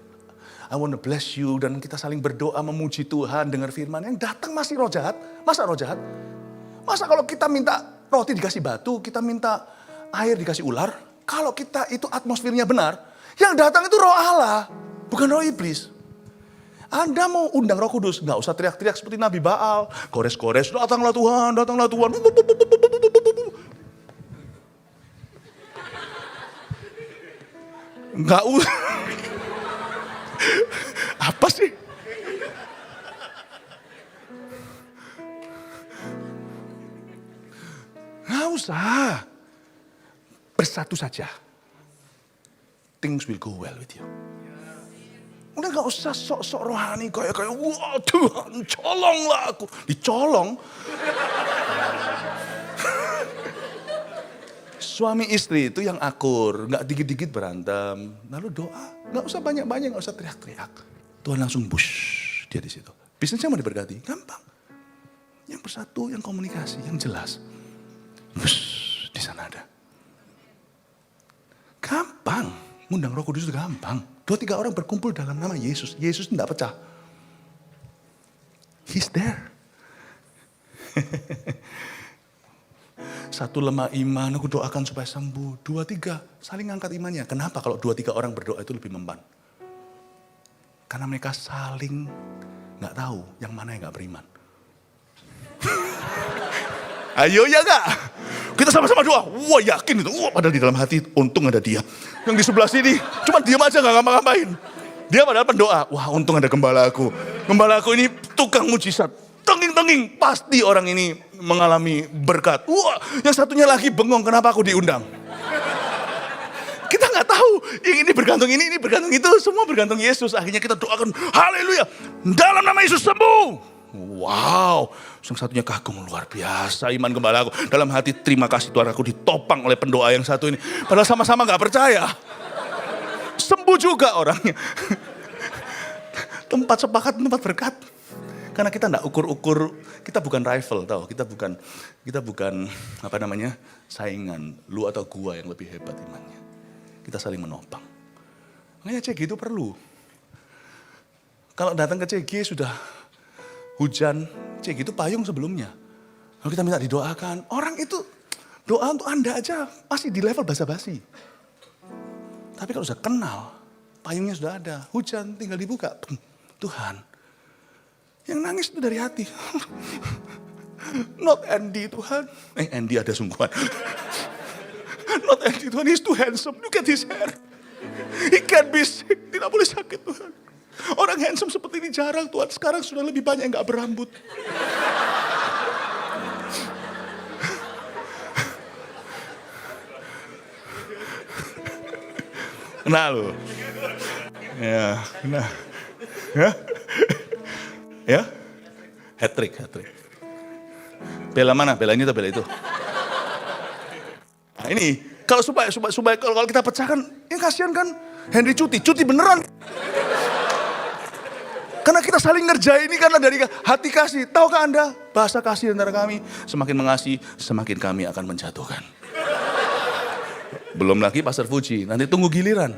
I want to bless you. Dan kita saling berdoa memuji Tuhan, dengar firman. Yang datang masih roh jahat. Masa roh jahat? Masa kalau kita minta roti dikasih batu, kita minta air dikasih ular. Kalau kita itu atmosfernya benar, yang datang itu roh Allah, bukan roh iblis. Anda mau undang Roh Kudus, nggak usah teriak-teriak seperti Nabi Baal. Gores-gores, datanglah Tuhan, datanglah Tuhan. Nggak usah. Apa sih? Nggak usah. Bersatu saja. Things will go well with you. Udah gak usah sok-sok rohani kayak wah Tuhan colonglah aku. Dicolong. Suami istri itu yang akur, gak dikit-dikit berantem. Lalu doa, gak usah banyak-banyak, gak usah teriak-teriak. Tuhan langsung bush, dia di situ. Bisnisnya mau diberkati, gampang. Yang bersatu, yang komunikasi, yang jelas. Bush, di sana ada. Gampang, ngundang Roh Kudus itu gampang. 2-3 orang berkumpul dalam nama Yesus. Yesus tidak pecah. He's there. Satu lemah iman, aku doakan supaya sembuh. 2-3, saling angkat imannya. Kenapa kalau 2-3 orang berdoa itu lebih memban? Karena mereka saling gak tahu yang mana yang gak beriman. Ayo ya gak? Kita sama-sama doa. Wah yakin itu. Wah padahal di dalam hati untung ada dia. Yang di sebelah sini cuma diam aja gak ngapa-ngapain. Dia padahal pendoa. Wah untung ada gembala aku. Gembala aku ini tukang mujizat. Tenging-tenging pasti orang ini mengalami berkat. Wah yang satunya lagi bengong kenapa aku diundang. Kita gak tahu. Yang ini bergantung ini bergantung itu. Semua bergantung Yesus. Akhirnya kita doakan. Haleluya. Dalam nama Yesus sembuh. Wow, yang satunya kagum luar biasa iman gembala aku. Dalam hati terima kasih Tuhan aku ditopang oleh pendoa yang satu ini. Padahal sama-sama gak percaya. Sembuh juga orangnya. Tempat sepakat, tempat berkat. Karena kita gak ukur-ukur, kita bukan rival tau. Kita bukan apa namanya saingan. Lu atau gua yang lebih hebat imannya. Kita saling menopang. Makanya CG itu perlu. Kalau datang ke CG sudah hujan, cek itu payung sebelumnya. Lalu kita minta didoakan. Orang itu doa untuk Anda aja masih di level basa-basi. Tapi kalau sudah kenal, payungnya sudah ada. Hujan tinggal dibuka. Tuhan, yang nangis itu dari hati. Not Andy Tuhan. Andy ada sungguhan. Not Andy Tuhan, he's too handsome. Look at his hair. He can't be sick. Tidak boleh sakit Tuhan. Orang handsome seperti ini jarang Tuhan. Sekarang sudah lebih banyak yang gak berambut. Kena lu. Ya, kena. Ya. Ya. Hat-trick. Bela mana? Bela ini atau bela itu? Nah ini, kalau supaya kalau kita pecahkan, yang kasihan kan Henry cuti beneran. Karena kita saling ngerjain ini karena dari hati kasih. Tahukah Anda bahasa kasih antara kami? Semakin mengasihi, semakin kami akan menjatuhkan. Belum lagi Pastor Fuji, nanti tunggu giliran.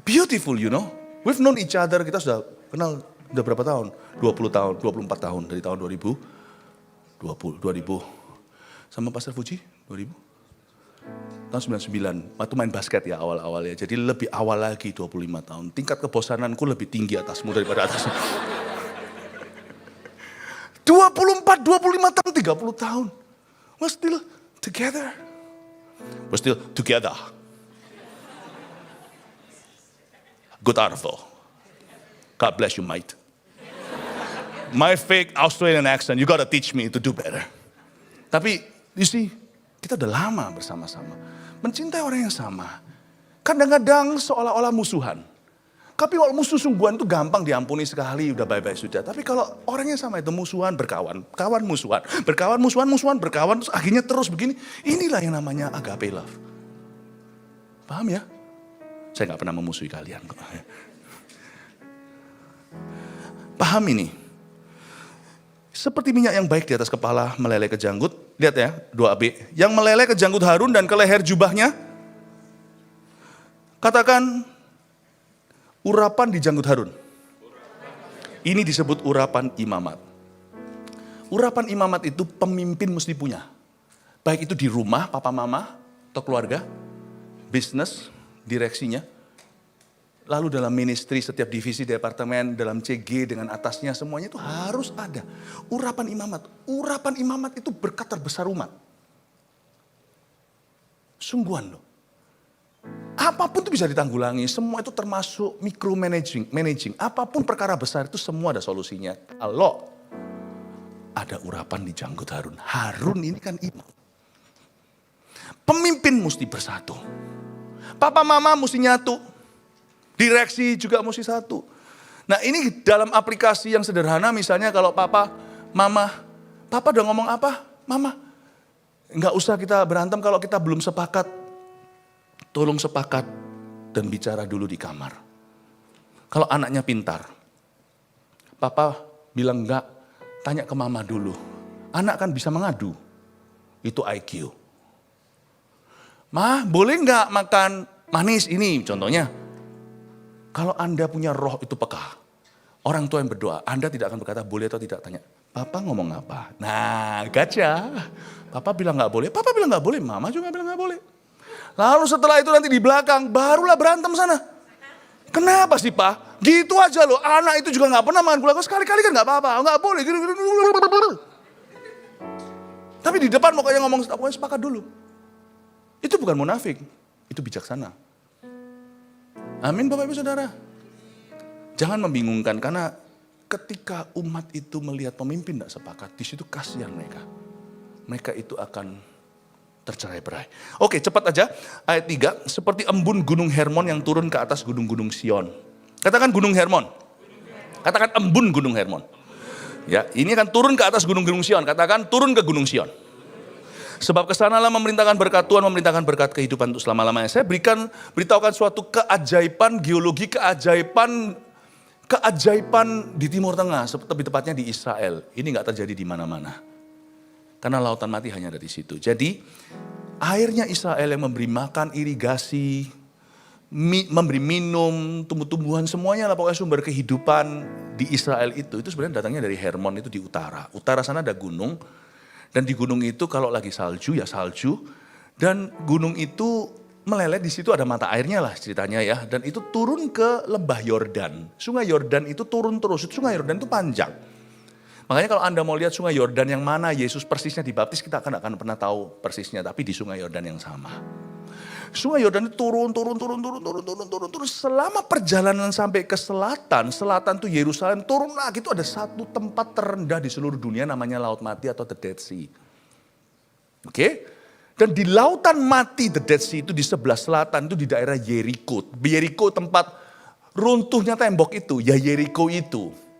Beautiful you know. We've known each other, kita sudah kenal udah berapa tahun? 20 tahun, 24 tahun. Dari tahun 2000 sama Pastor Fuji 2000? Tahun 99, waktu main basket ya awal-awalnya. Jadi lebih awal lagi 25 tahun. Tingkat kebosananku lebih tinggi atasmu daripada atasmu. 24, 25 tahun, 30 tahun. We're still together. We're still together. Good arvo. God bless you, mate. My fake Australian accent, you gotta teach me to do better. Tapi, you see, kita udah lama bersama-sama. Mencintai orang yang sama. Kadang-kadang seolah-olah musuhan. Tapi kalau musuh sungguhan itu gampang diampuni sekali, udah bye-bye sudah. Tapi kalau orang yang sama itu musuhan, berkawan. Kawan musuhan. Berkawan, musuhan, berkawan. Terus akhirnya terus begini. Inilah yang namanya agape love. Paham ya? Saya gak pernah memusuhi kalian kok. Paham ini? Seperti minyak yang baik di atas kepala meleleh ke janggut. Lihat ya, 2b. Yang meleleh ke janggut Harun dan ke leher jubahnya. Katakan urapan di janggut Harun. Ini disebut urapan imamat. Urapan imamat itu pemimpin mesti punya. Baik itu di rumah, papa mama, atau keluarga, bisnis, direksinya. Lalu dalam ministry, setiap divisi, departemen, dalam CG dengan atasnya, semuanya itu harus ada. Urapan imamat. Urapan imamat itu berkat terbesar umat. Sungguhan loh. Apapun itu bisa ditanggulangi. Semua itu termasuk micromanaging. Apapun perkara besar itu semua ada solusinya. Kalau ada urapan di janggut Harun. Harun ini kan imam. Pemimpin mesti bersatu. Papa mama mesti nyatu. Direksi juga mesti satu. Nah ini dalam aplikasi yang sederhana, misalnya kalau papa, mama, papa udah ngomong apa? Mama, nggak usah kita berantem kalau kita belum sepakat. Tolong sepakat dan bicara dulu di kamar. Kalau anaknya pintar, papa bilang enggak, tanya ke mama dulu. Anak kan bisa mengadu, itu IQ. Ma, boleh enggak makan manis ini contohnya. Kalau Anda punya roh itu peka, orang tua yang berdoa, Anda tidak akan berkata boleh atau tidak, tanya, Papa ngomong apa? Nah, gajah. Papa bilang nggak boleh, Papa bilang nggak boleh, Mama juga bilang nggak boleh. Lalu setelah itu nanti di belakang, barulah berantem sana. Kenapa sih Pak? Gitu aja loh, anak itu juga nggak pernah makan gula, sekali-kali kan nggak apa-apa, nggak boleh. Tapi di depan pokoknya ngomong, pokoknya sepakat dulu. Itu bukan munafik, itu bijaksana. Amin Bapak Ibu Saudara. Jangan membingungkan karena ketika umat itu melihat pemimpin tidak sepakat, di situ kasihan mereka. Mereka itu akan tercerai-berai. Oke, cepat aja. Ayat 3, seperti embun gunung Hermon yang turun ke atas gunung-gunung Sion. Katakan gunung Hermon. Katakan embun gunung Hermon. Ya, ini akan turun ke atas gunung-gunung Sion. Katakan turun ke gunung Sion. Sebab kesanalah memerintahkan berkat Tuhan, memerintahkan berkat kehidupan untuk selama-lamanya. Saya beritahukan suatu keajaiban geologi, keajaiban di Timur Tengah, lebih tepatnya di Israel. Ini nggak terjadi di mana-mana. Karena lautan mati hanya ada di situ. Jadi airnya Israel yang memberi makan, irigasi, memberi minum, tumbuh-tumbuhan, semuanya lah pokoknya sumber kehidupan di Israel itu sebenarnya datangnya dari Hermon itu di utara. Utara sana ada gunung. Dan di gunung itu kalau lagi salju ya salju. Dan gunung itu meleleh, di situ ada mata airnya lah ceritanya ya. Dan itu turun ke lembah Yordan. Sungai Yordan itu turun terus. Sungai Yordan itu panjang. Makanya kalau Anda mau lihat sungai Yordan yang mana Yesus persisnya dibaptis, kita akan pernah tahu persisnya. Tapi di sungai Yordan yang sama. Sungai Yordan itu turun. Selama perjalanan sampai ke selatan tuh Yerusalem turun lagi. Itu ada satu tempat terendah di seluruh dunia namanya Laut Mati atau The Dead Sea. Oke? Dan di Lautan Mati The Dead Sea itu di sebelah selatan itu di daerah Yeriko. Yeriko tempat runtuhnya tembok itu, ya Yeriko itu.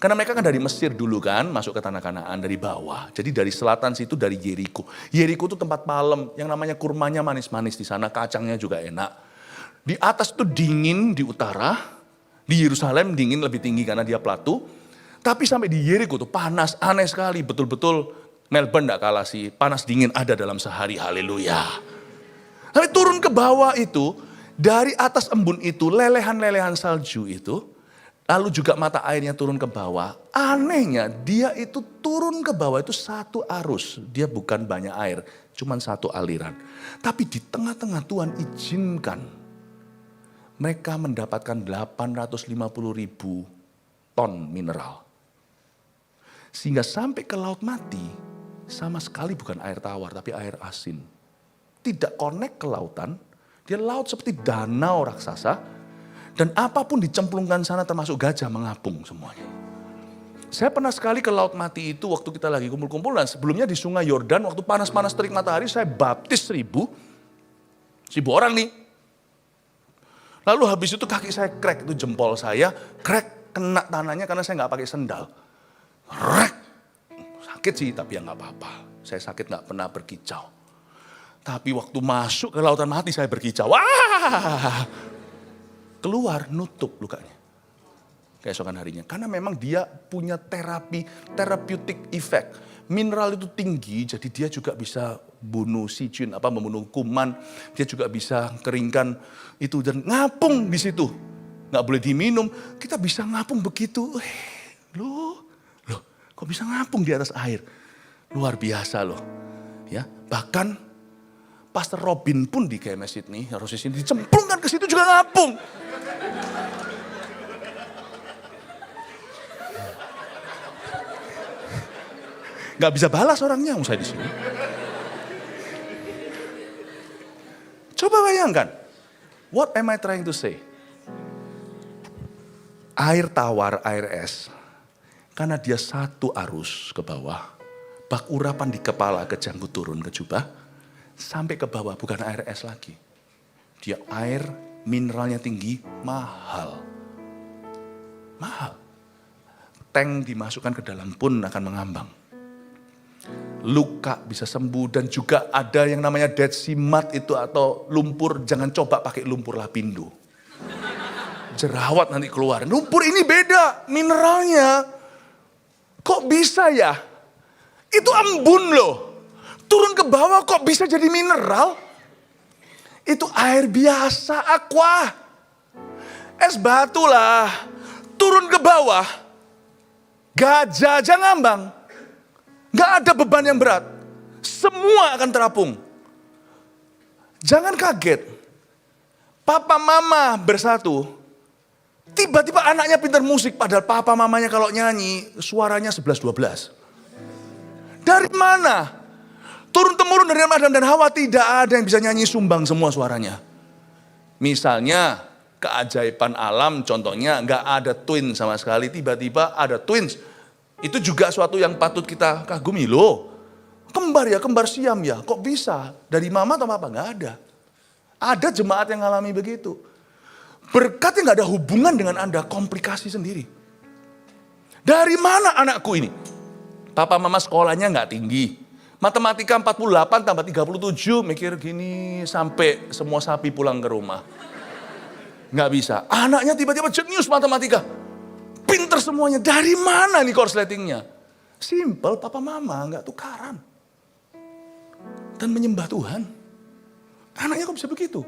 Karena mereka kan dari Mesir dulu kan, masuk ke tanah Kanaan dari bawah. Jadi dari selatan situ dari Yeriko. Yeriko itu tempat palem, yang namanya kurmanya manis-manis di sana, kacangnya juga enak. Di atas itu dingin di utara, di Yerusalem dingin lebih tinggi karena dia platu. Tapi sampai di Yeriko itu panas, aneh sekali, betul-betul Melbourne gak kalah sih, panas dingin ada dalam sehari, haleluya. Tapi turun ke bawah itu, dari atas embun itu, lelehan-lelehan salju itu, lalu juga mata airnya turun ke bawah. Anehnya dia itu turun ke bawah itu satu arus. Dia bukan banyak air, cuma satu aliran. Tapi di tengah-tengah Tuhan izinkan mereka mendapatkan 850.000 ton mineral. Sehingga sampai ke Laut Mati sama sekali bukan air tawar tapi air asin. Tidak connect ke lautan, dia laut seperti danau raksasa. Dan apapun dicemplungkan sana termasuk gajah mengapung semuanya. Saya pernah sekali ke Laut Mati itu waktu kita lagi kumpul-kumpul. Dan sebelumnya di Sungai Yordan waktu panas-panas terik matahari saya baptis 1.000 orang nih. Lalu habis itu kaki saya crack, itu jempol saya crack kena tanahnya karena saya gak pakai sendal. Rek. Sakit sih tapi ya gak apa-apa. Saya sakit gak pernah berkicau. Tapi waktu masuk ke Lautan Mati saya berkicau. Wah! Keluar nutup lukanya keesokan harinya. Karena memang dia punya therapeutic effect. Mineral itu tinggi jadi dia juga bisa bunuh sijin, membunuh kuman. Dia juga bisa keringkan itu dan ngapung di situ. Nggak boleh diminum, kita bisa ngapung begitu. Loh, kok bisa ngapung di atas air? Luar biasa loh. Ya, bahkan Pastor Robin pun di KMS Sydney, Rosis ini dicemplungkan ke situ juga ngapung. Gak bisa balas orangnya saya di sini. Coba bayangkan, what am I trying to say? Air tawar, air es, karena dia satu arus ke bawah, bak urapan di kepala ke janggut turun ke jubah, sampai ke bawah bukan air es lagi. Dia air mineralnya tinggi, mahal. Mahal. Tank dimasukkan ke dalam pun akan mengambang. Luka bisa sembuh dan juga ada yang namanya Dead Sea Mud itu atau lumpur, jangan coba pakai lumpur lapindo. Jerawat nanti keluar. Lumpur ini beda mineralnya. Kok bisa ya? Itu embun loh. Turun ke bawah kok bisa jadi mineral? Itu air biasa, aqua. Es batu lah. Turun ke bawah. Gajah aja ngambang. Gak ada beban yang berat. Semua akan terapung. Jangan kaget. Papa mama bersatu. Tiba-tiba anaknya pintar musik. Padahal papa mamanya kalau nyanyi suaranya 11-12. Dari mana? Turun-temurun dari Adam dan Hawa tidak ada yang bisa nyanyi sumbang semua suaranya. Misalnya keajaiban alam contohnya gak ada twin sama sekali. Tiba-tiba ada twins. Itu juga suatu yang patut kita kagumi loh. Kembar ya, kembar siam ya. Kok bisa? Dari mama atau papa? Gak ada. Ada jemaat yang ngalami begitu. Berkatnya gak ada hubungan dengan Anda, komplikasi sendiri. Dari mana anakku ini? Papa mama sekolahnya gak tinggi. Matematika 48 tambah 37, mikir gini sampai semua sapi pulang ke rumah. Gak bisa. Anaknya tiba-tiba jenius matematika. Pinter semuanya. Dari mana nih korsletingnya? Simple, papa mama gak tukaran. Dan menyembah Tuhan. Anaknya kok bisa begitu?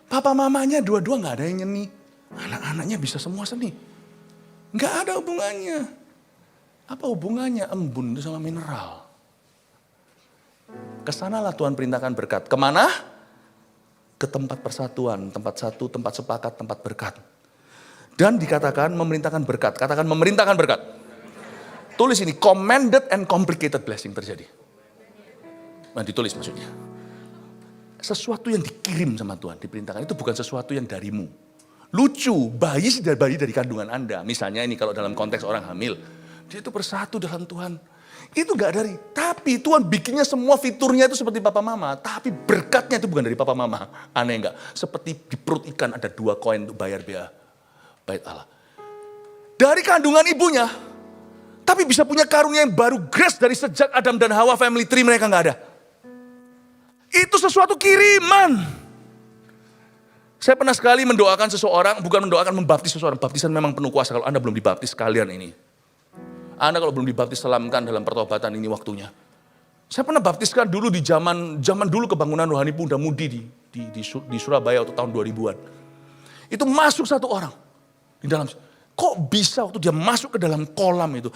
Papa mamanya dua-dua gak ada yang nyeni. Anak-anaknya bisa semua seni. Gak ada hubungannya. Apa hubungannya embun itu sama mineral? Kesanalah Tuhan perintahkan berkat. Kemana? Ke tempat persatuan, tempat satu, tempat sepakat, tempat berkat. Dan dikatakan memerintahkan berkat. Katakan memerintahkan berkat. Tulis ini, commanded and complicated blessing terjadi. Nah, ditulis maksudnya. Sesuatu yang dikirim sama Tuhan, diperintahkan. Itu bukan sesuatu yang darimu. Lucu, bayi dari kandungan Anda. Misalnya ini kalau dalam konteks orang hamil. Dia itu bersatu dalam Tuhan. Itu gak dari. Tapi Tuhan bikinnya semua fiturnya itu seperti papa mama. Tapi berkatnya itu bukan dari papa mama. Aneh gak? Seperti di perut ikan ada 2 koin untuk bayar biaya. Bait Allah. Dari kandungan ibunya. Tapi bisa punya karunia yang baru. Grace dari sejak Adam dan Hawa family tree mereka gak ada. Itu sesuatu kiriman. Saya pernah sekali mendoakan seseorang. Bukan mendoakan, membaptis seseorang. Baptisan memang penuh kuasa. Kalau Anda belum dibaptis kalian ini. Anda kalau belum dibaptis selamkan dalam pertobatan ini waktunya. Saya pernah baptiskan dulu di zaman dulu kebangunan rohani Pemuda Mudi di Surabaya waktu tahun 2000-an. Itu masuk satu orang. Di dalam, kok bisa waktu dia masuk ke dalam kolam itu.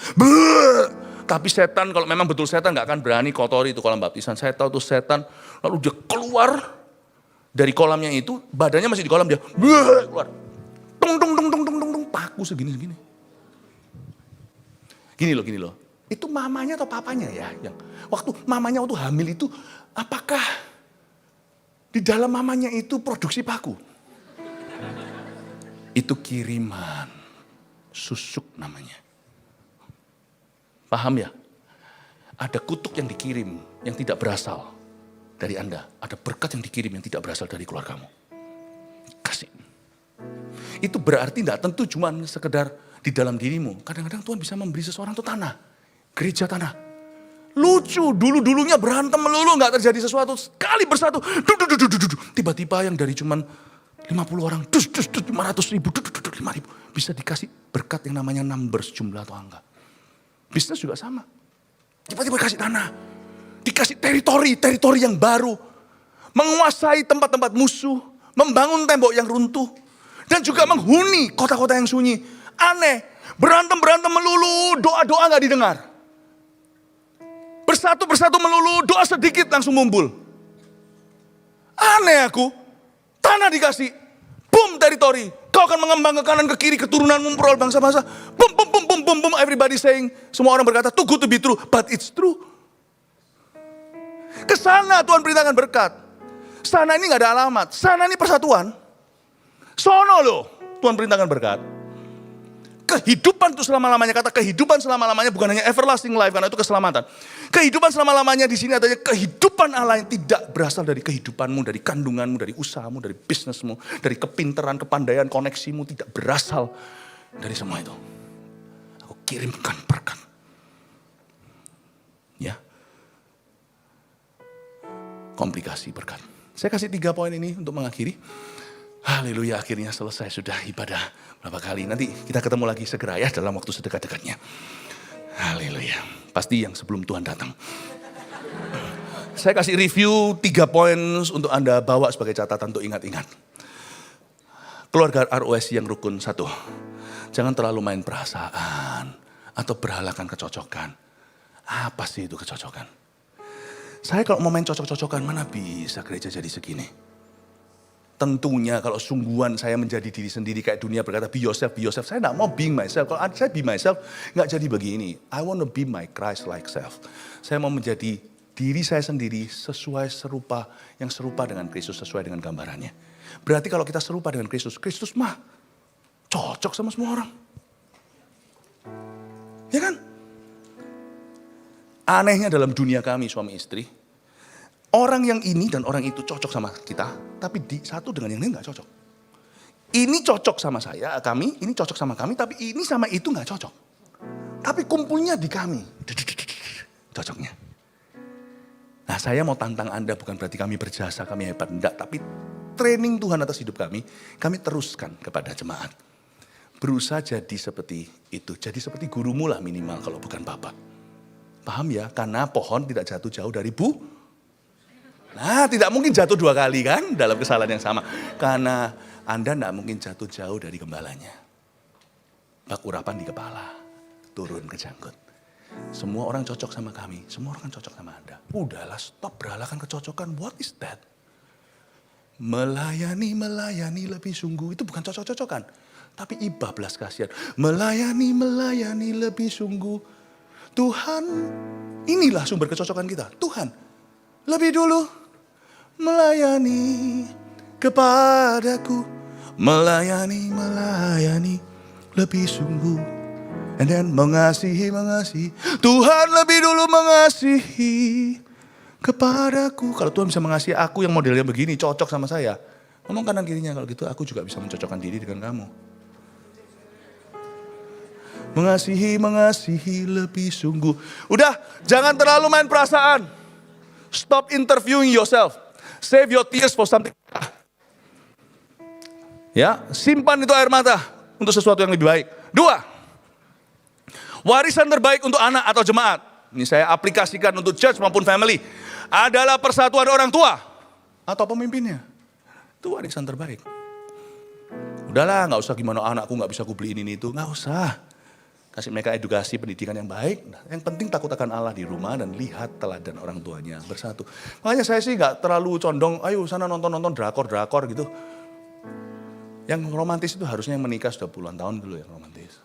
Tapi setan, kalau memang betul setan gak akan berani kotori itu kolam baptisan. Saya tahu tuh setan, lalu dia keluar dari kolamnya itu, badannya masih di kolam dia. Keluar. Tung, paku segini. Gini loh. Itu mamanya atau papanya ya? Waktu mamanya waktu hamil itu, apakah di dalam mamanya itu produksi paku? Itu kiriman, susuk namanya. Paham ya? Ada kutuk yang dikirim, yang tidak berasal dari Anda. Ada berkat yang dikirim yang tidak berasal dari keluargamu. Kasih. Itu berarti tidak tentu cuma sekedar di dalam dirimu. Kadang-kadang Tuhan bisa memberi seseorang itu tanah. Gereja tanah. Lucu, dulunya berantem melulu, gak terjadi sesuatu. Sekali bersatu, tiba-tiba yang dari cuman 50 orang, 500 ribu, 5 ribu. Bisa dikasih berkat yang namanya numbers, jumlah atau angka. Bisnis juga sama. Tiba-tiba dikasih tanah. Dikasih teritori yang baru. Menguasai tempat-tempat musuh. Membangun tembok yang runtuh. Dan juga menghuni kota-kota yang sunyi. Aneh. Berantem melulu, doa-doa gak didengar. Bersatu melulu, doa sedikit langsung mumbul. Aneh aku. Tanah dikasih. Boom, teritori. Kau akan mengembang ke kanan, ke kiri, keturunanmu memperoleh bangsa-bangsa. Boom. Everybody saying, semua orang berkata, too good to be true. But it's true. Kesana Tuhan perintahkan berkat. Sana ini gak ada alamat. Sana ini persatuan. Sono loh, Tuhan perintahkan berkat. Ke kehidupan itu selama-lamanya. Kata kehidupan selama-lamanya bukan hanya everlasting life, karena itu keselamatan. Kehidupan selama-lamanya di sini adanya kehidupan Allah yang tidak berasal dari kehidupanmu, dari kandunganmu, dari usahamu, dari bisnismu, dari kepintaran, kepandaian, koneksimu. Tidak berasal dari semua itu. Aku kirimkan berkat. Ya. Komplikasi berkat. Saya kasih 3 poin ini untuk mengakhiri. Haleluya, akhirnya selesai sudah ibadah berapa kali. Nanti kita ketemu lagi segera ya dalam waktu sedekat-dekatnya. Haleluya. Pasti yang sebelum Tuhan datang. Saya kasih review 3 poin untuk Anda bawa sebagai catatan untuk ingat-ingat. Keluarga ROS yang rukun 1. Jangan terlalu main perasaan atau berhalakan kecocokan. Apa sih itu kecocokan? Saya kalau mau main cocok-cocokan, mana bisa gereja jadi segini? Tentunya kalau sungguhan saya menjadi diri sendiri kayak dunia berkata be yourself, be yourself. Saya tidak mau being myself. Kalau saya be myself nggak jadi begini. I want to be my Christ-like self. Saya mau menjadi diri saya sendiri sesuai yang serupa dengan Kristus, sesuai dengan gambarannya. Berarti kalau kita serupa dengan Kristus, Kristus mah cocok sama semua orang. Ya kan? Anehnya dalam dunia kami suami istri, orang yang ini dan orang itu cocok sama kita, tapi satu dengan yang lain gak cocok. Ini cocok sama saya, kami, ini cocok sama kami, tapi ini sama itu gak cocok. Tapi kumpulnya di kami, cocoknya. Nah, saya mau tantang Anda, bukan berarti kami berjasa, kami hebat, enggak. Tapi training Tuhan atas hidup kami teruskan kepada jemaat. Berusaha jadi seperti itu, jadi seperti gurumu lah minimal kalau bukan Bapak. Paham ya? Karena pohon tidak jatuh jauh dari Nah, tidak mungkin jatuh 2 kali kan dalam kesalahan yang sama. Karena Anda tidak mungkin jatuh jauh dari gembalanya. Bak urapan di kepala, turun ke janggut. Semua orang cocok sama kami, semua orang cocok sama Anda. Udahlah, stop berhalakan kecocokan. What is that? Melayani lebih sungguh. Itu bukan cocok-cocokan. Tapi iba belas kasihan. Melayani lebih sungguh. Tuhan, inilah sumber kecocokan kita. Tuhan, lebih dulu melayani kepadaku. Melayani lebih sungguh. And then mengasihi. Tuhan lebih dulu mengasihi kepadaku. Kalau Tuhan bisa mengasihi aku yang modelnya begini, cocok sama saya. Ngomong kanan kirinya, kalau gitu aku juga bisa mencocokkan diri dengan kamu. Mengasihi lebih sungguh. Udah, jangan terlalu main perasaan. Stop interviewing yourself. Save your tears for something. Ya, simpan itu air mata untuk sesuatu yang lebih baik. 2. Warisan terbaik untuk anak atau jemaat. Ini saya aplikasikan untuk church maupun family. Adalah persatuan orang tua atau pemimpinnya. Itu warisan terbaik. Udahlah, gak usah gimana anakku gak bisa aku beliin ini itu. Gak usah. Kasih mereka edukasi pendidikan yang baik. Yang penting takut akan Allah di rumah dan lihat teladan orang tuanya bersatu. Makanya saya sih gak terlalu condong, ayo sana nonton drakor gitu. Yang romantis itu harusnya yang menikah sudah puluhan tahun dulu yang romantis.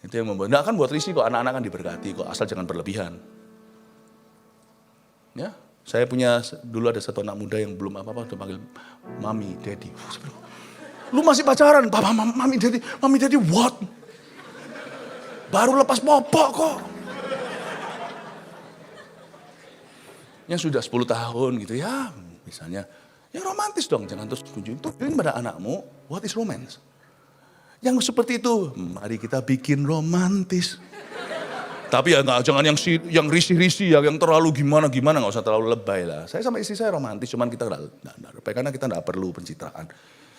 Itu yang membuat, kan buat risih kok, anak-anak kan diberkati kok, asal jangan berlebihan. Ya, saya punya, dulu ada satu anak muda yang belum apa-apa, udah panggil mami, daddy. Lu masih pacaran, papa, mami, daddy, what? Baru lepas popok kok. Yang sudah 10 tahun gitu ya, misalnya. Yang romantis dong, jangan terus tunjukin pada anakmu, what is romance? Yang seperti itu, mari kita bikin romantis. Tapi ya jangan yang risih-risih ya, yang terlalu gimana, gak usah terlalu lebay lah. Saya sama istri saya romantis, cuman kita nggak lebay, karena kita nggak perlu pencitraan.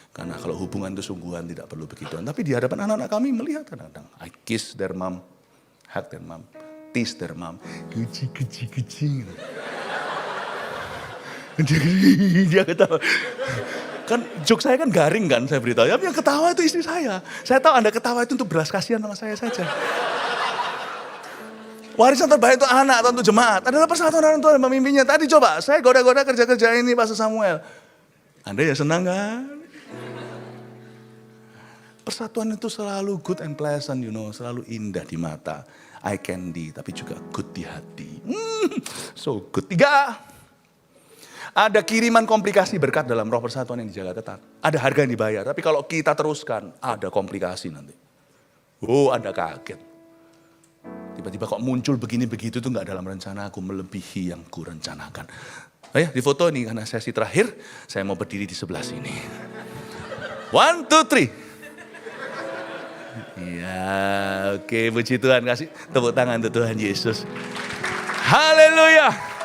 Karena kalau hubungan itu sungguhan tidak perlu begituan. Tapi di hadapan anak-anak kami melihat kadang-kadang. I kiss their mom, hug their mom, tease their mom. Kucing. Dia ketawa. Kan joke saya kan garing kan saya beritahu. Tapi yang ketawa itu istri saya. Saya tahu Anda ketawa itu untuk belas kasihan sama saya saja. Warisan terbaik untuk anak atau untuk jemaat adalah persatuan orang tua dan pemimpinnya. Tadi coba saya goda-goda kerja-kerja ini Pastor Samuel. Anda ya senang kan? Persatuan itu selalu good and pleasant, selalu indah di mata. Eye candy, tapi juga good di hati. So good. 3. Ada kiriman komplikasi berkat dalam roh persatuan yang dijaga ketat. Ada harga yang dibayar, tapi kalau kita teruskan, ada komplikasi nanti. Oh, Anda kaget. Tiba-tiba kok muncul begini begitu tuh nggak dalam rencana aku, melebihi yang kurencanakan. Ayo di foto nih karena sesi terakhir, saya mau berdiri di sebelah sini. 1, 2, 3. Iya, oke, puji Tuhan, kasih tepuk tangan untuk Tuhan Yesus. Haleluya.